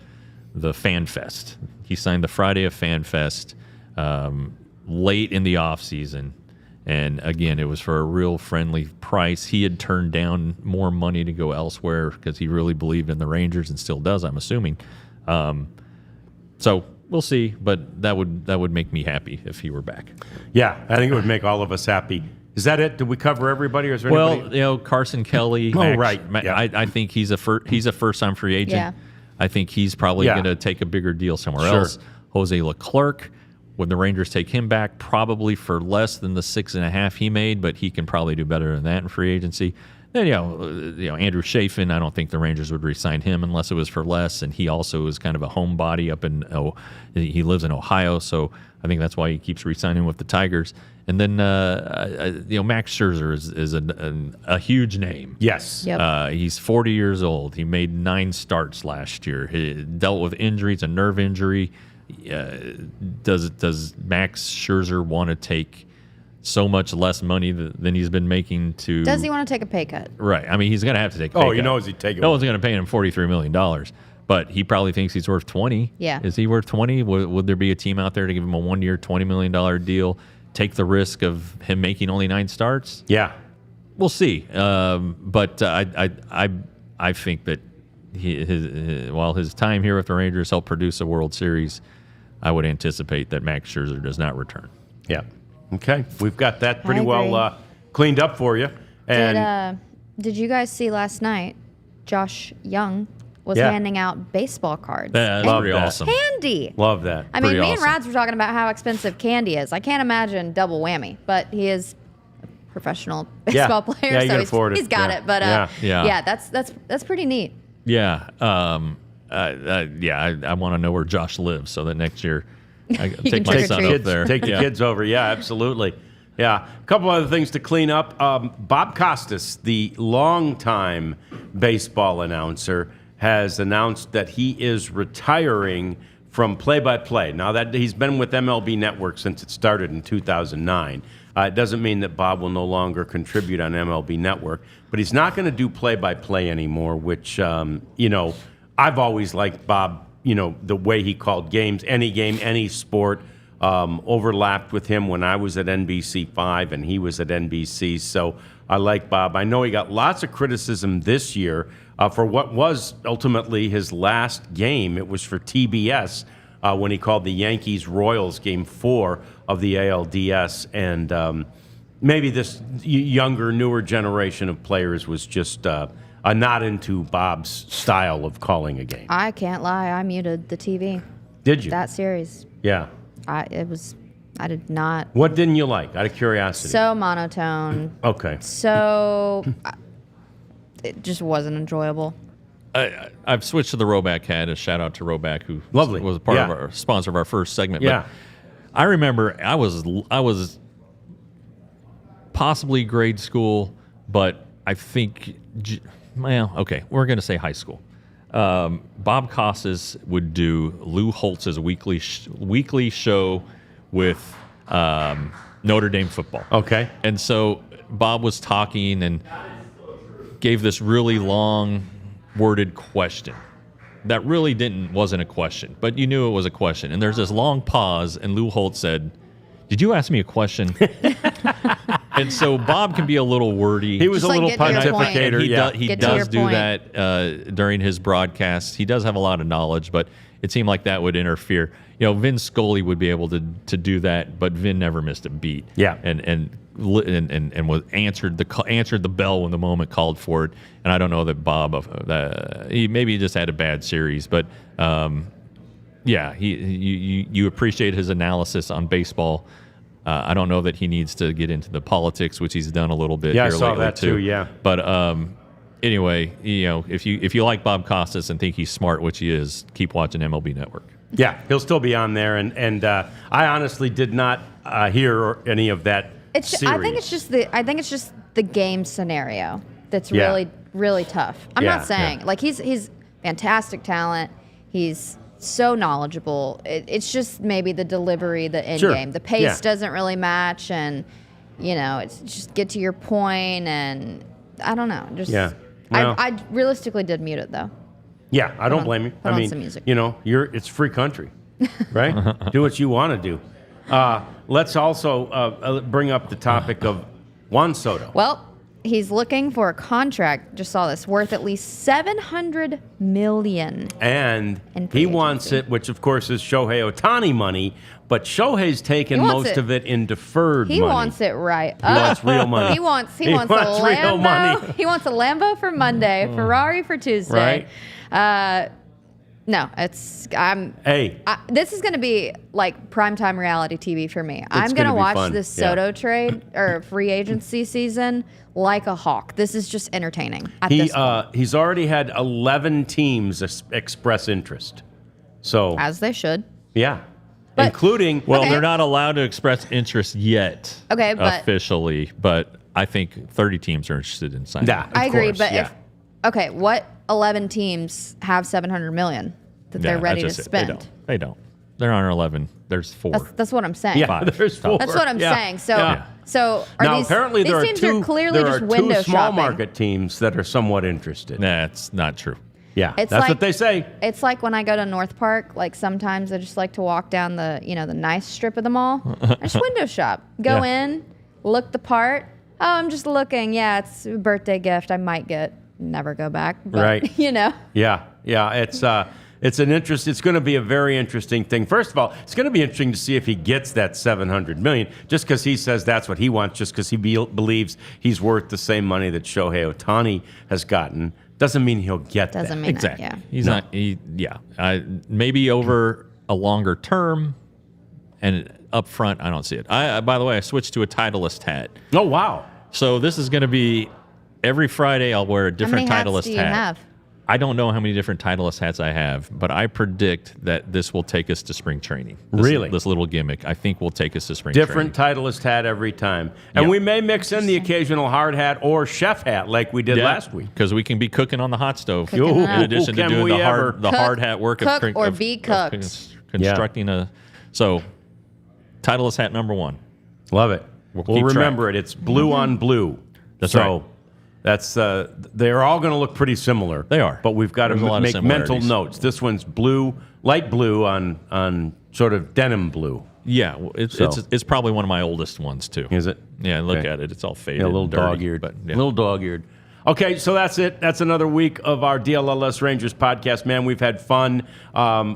S2: Fan Fest. He signed the Friday of Fan Fest late in the off season, and again, it was for a real friendly price. He had turned down more money to go elsewhere because he really believed in the Rangers and still does, I'm assuming. So we'll see, but that would make me happy if he were back.
S1: Yeah, I think it would make all of us happy. Is that it? Did we cover everybody, or is there anybody?
S2: Carson Kelly. I think he's a first-time free agent.
S3: Yeah.
S2: I think he's probably going to take a bigger deal somewhere else. Jose Leclerc, when the Rangers take him back, probably for less than the 6.5 he made, but he can probably do better than that in free agency. Then, Andrew Chafin, I don't think the Rangers would re-sign him unless it was for less, and he also is kind of a homebody up in he lives in Ohio, so I think that's why he keeps re-signing with the Tigers. And then, Max Scherzer is a huge name.
S1: Yes.
S3: Yep.
S2: He's 40 years old. He made 9 starts last year. He dealt with injuries, a nerve injury. Does Max Scherzer want to take so much less money than he's been making to...
S3: Does he want to take a pay cut?
S2: Right. I mean, he's going to have to take a pay cut.
S1: He knows he'd take it.
S2: No one's going to pay him $43 million, but he probably thinks he's worth 20.
S3: Yeah.
S2: Is he worth 20? Would there be a team out there to give him a 1-year, $20 million deal, take the risk of him making only 9 starts?
S1: Yeah.
S2: We'll see. But I think that while his time here with the Rangers helped produce a World Series, I would anticipate that Max Scherzer does not return.
S1: Yeah. Okay. We've got that pretty
S3: I
S1: well cleaned up for you. And
S3: Did you guys see last night? Josh Young was
S1: Yeah.
S3: handing out baseball cards.
S2: That's
S1: Love
S2: pretty
S1: that.
S2: awesome.
S3: Candy.
S1: love that.
S3: I mean,
S2: Pretty
S3: me and
S2: awesome.
S3: Rads were talking about how expensive candy is. I can't imagine double whammy, but he is a professional baseball player,
S1: Yeah, you
S3: so
S1: can afford it.
S3: he's got
S1: Yeah.
S3: it. But
S2: Yeah.
S3: that's pretty neat.
S2: Yeah. I want to know where Josh lives so that next year I
S3: can
S2: take my
S3: trick or
S2: son
S3: treat.
S2: up there.
S1: Take the kids over. Yeah, absolutely. Yeah. A couple other things to clean up. Bob Costas, the longtime baseball announcer, has announced that he is retiring from play-by-play. Now, that he's been with MLB Network since it started in 2009. It doesn't mean that Bob will no longer contribute on MLB Network, but he's not going to do play-by-play anymore, which, I've always liked Bob, the way he called games, any sport. Overlapped with him when I was at NBC5 and he was at NBC, so I like Bob. I know he got lots of criticism this year for what was ultimately his last game. It was for TBS when he called the Yankees-Royals Game 4 of the ALDS, and maybe this younger, newer generation of players was just not into Bob's style of calling a game.
S3: I can't lie. I muted the TV.
S1: Did you?
S3: That series.
S1: Yeah.
S3: I did not.
S1: What didn't you like, out of curiosity?
S3: So monotone.
S1: Okay.
S3: So it just wasn't enjoyable.
S2: I've switched to the Roback hat. A shout out to Roback, who
S1: Lovely.
S2: was a part
S1: Yeah.
S2: of our sponsor of our first segment.
S1: Yeah.
S2: But I remember I was possibly grade school, but I think, okay, we're going to say high school. Bob Costas would do Lou Holtz's weekly show with Notre Dame football.
S1: Okay.
S2: And so Bob was talking and gave this really long worded question that really wasn't a question, but you knew it was a question. And there's this long pause, and Lou Holtz said, "Did you ask me a question?" And so Bob can be a little wordy.
S1: He was
S3: Just
S1: a little
S3: get to your point.
S1: pontificator. Yeah.
S2: He
S3: Get to your
S2: does do
S3: point.
S2: that during his broadcasts. He does have a lot of knowledge, but it seemed like that would interfere. Vin Scully would be able to do that, but Vin never missed a beat.
S1: Yeah.
S2: and was answered the bell when the moment called for it. And I don't know that Bob he just had a bad series, but you appreciate his analysis on baseball. I don't know that he needs to get into the politics, which he's done a little bit.
S1: Yeah, I
S2: here
S1: saw
S2: lately
S1: that too, yeah.
S2: But anyway, if you like Bob Costas and think he's smart, which he is, keep watching MLB Network.
S1: Yeah, he'll still be on there, and I honestly did not hear any of that. Series.
S3: I think it's just the game scenario that's
S1: Yeah.
S3: really, really tough. I'm
S1: Yeah,
S3: not saying like he's fantastic talent. He's so knowledgeable. It's just maybe the delivery, the end
S1: Sure.
S3: game, the pace
S1: Yeah.
S3: doesn't really match, and it's just get to your point, and I don't know. Just
S1: Yeah. Well-
S3: I realistically did mute it though.
S1: Yeah, I don't
S3: on-
S1: blame you.
S3: put
S1: I
S3: on
S1: mean,
S3: some music.
S1: it's free country, right? Do what you want to do. Let's also bring up the topic of Juan Soto.
S3: Well, he's looking for a contract. Just saw this worth at least $700 million.
S1: And
S3: In free
S1: he wants
S3: agency.
S1: it, which of course is Shohei Ohtani money, but Shohei's taken
S3: He wants
S1: most
S3: it.
S1: of it in deferred
S3: He
S1: money.
S3: wants it right
S1: He wants
S3: up.
S1: real money.
S3: He wants a
S1: He wants real
S3: Lambo.
S1: money.
S3: He wants a Lambo for Monday, Ferrari for Tuesday. No, this is going to be like primetime reality TV for me. I'm going
S1: gonna
S3: to
S1: be
S3: watch
S1: fun.
S3: this
S1: Yeah.
S3: Soto trade or free agency season like a hawk. This is just entertaining at this point.
S1: He's already had 11 teams express interest. So,
S3: As they should.
S1: yeah.
S3: But-
S1: Including,
S2: Well,
S3: Okay.
S2: they're not allowed to express interest yet.
S3: Okay, but-
S2: officially, but I think 30 teams are interested in signing.
S1: yeah, of
S3: I agree,
S1: course,
S3: but
S1: yeah.
S3: what 11 teams have $700 million that they're ready to
S2: that's just it.
S3: spend?
S2: They don't. There aren't 11. There's 4.
S3: That's what I'm saying.
S1: Yeah,
S2: Five.
S1: there's 4.
S3: That's what I'm
S1: Yeah.
S3: saying. So,
S1: Yeah.
S3: so are
S1: Now,
S3: these,
S1: apparently
S3: these
S1: there are
S3: teams
S1: two,
S3: are clearly
S1: there
S3: just
S1: are
S3: window
S1: two small
S3: shopping.
S1: market teams that are somewhat interested.
S2: That's not true.
S1: Yeah,
S3: It's
S1: that's
S3: like-
S1: what they say.
S3: It's like when I go to North Park. Like sometimes I just like to walk down the the nice strip of the mall. I just window shop. Go
S2: Yeah.
S3: in, look the part. Oh, I'm just looking. Yeah, it's a birthday gift. I might get never go back. But,
S1: Right. Yeah. It's going to be a very interesting thing. First of all, it's going to be interesting to see if he gets that $700 million. Just because he says that's what he wants, just because he believes he's worth the same money that Shohei Ohtani has gotten, doesn't mean he'll get that.
S3: Doesn't mean
S2: Exactly.
S3: that, yeah.
S2: He's not. Maybe over a longer term, and up front, I don't see it. By the way, I switched to a Titleist hat.
S1: Oh, wow.
S2: So this is going to be every Friday. I'll wear a different
S3: How many
S2: Titleist
S3: hats do you
S2: hat.
S3: have?
S2: I don't know how many different Titleist hats I have, but I predict that this will take us to spring training.
S1: Really?
S2: This little gimmick, I think, will take us to spring training.
S1: Different Titleist hat every time. And
S2: Yeah.
S1: we may mix in the occasional hard hat or chef hat like we did last week.
S2: Because we can be cooking on the hot stove
S3: Cooking
S2: in
S3: up.
S2: addition to
S1: Can
S2: doing
S1: we
S2: the
S1: ever.
S2: hard hat work
S3: Cook
S2: of
S3: or
S2: of-
S3: be
S2: of
S3: cooked.
S2: constructing a. So, Titleist hat number 1.
S1: Love it.
S2: We'll
S1: We'll
S2: keep
S1: remember
S2: track.
S1: it. It's blue on blue.
S2: That's
S1: so
S2: right.
S1: That's they're all going to look pretty similar.
S2: They are.
S1: But we've got
S2: There's a lot
S1: to
S2: of
S1: make mental
S2: similarities.
S1: notes. This one's blue, light blue on sort of denim blue.
S2: Yeah, it's probably one of my oldest ones too.
S1: Is it?
S2: Yeah, look
S1: Okay.
S2: at it. It's all faded.
S1: Yeah, a little
S2: and dirty,
S1: dog-eared.
S2: but yeah.
S1: Little dog-eared. Okay, so that's it. That's another week of our DLLS Rangers podcast. Man, we've had fun.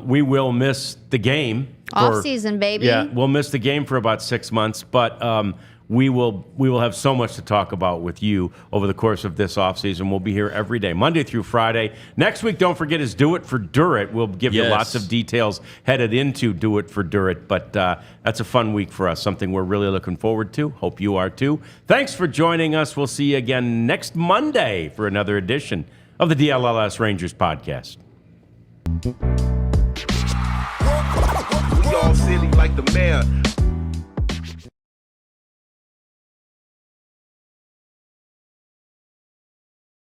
S1: We will miss the game.
S3: Off season, baby.
S1: Yeah, we'll miss the game for about 6 months, but we will have so much to talk about with you over the course of this offseason. We'll be here every day, Monday through Friday. Next week, don't forget, is Do It for Durit. We'll give you
S2: Yes.
S1: lots of details headed into Do It for Durit, but that's a fun week for us, something we're really looking forward to. Hope you are too. Thanks for joining us. We'll see you again next Monday for another edition of the DLLS Rangers podcast.
S4: We all silly like the mayor.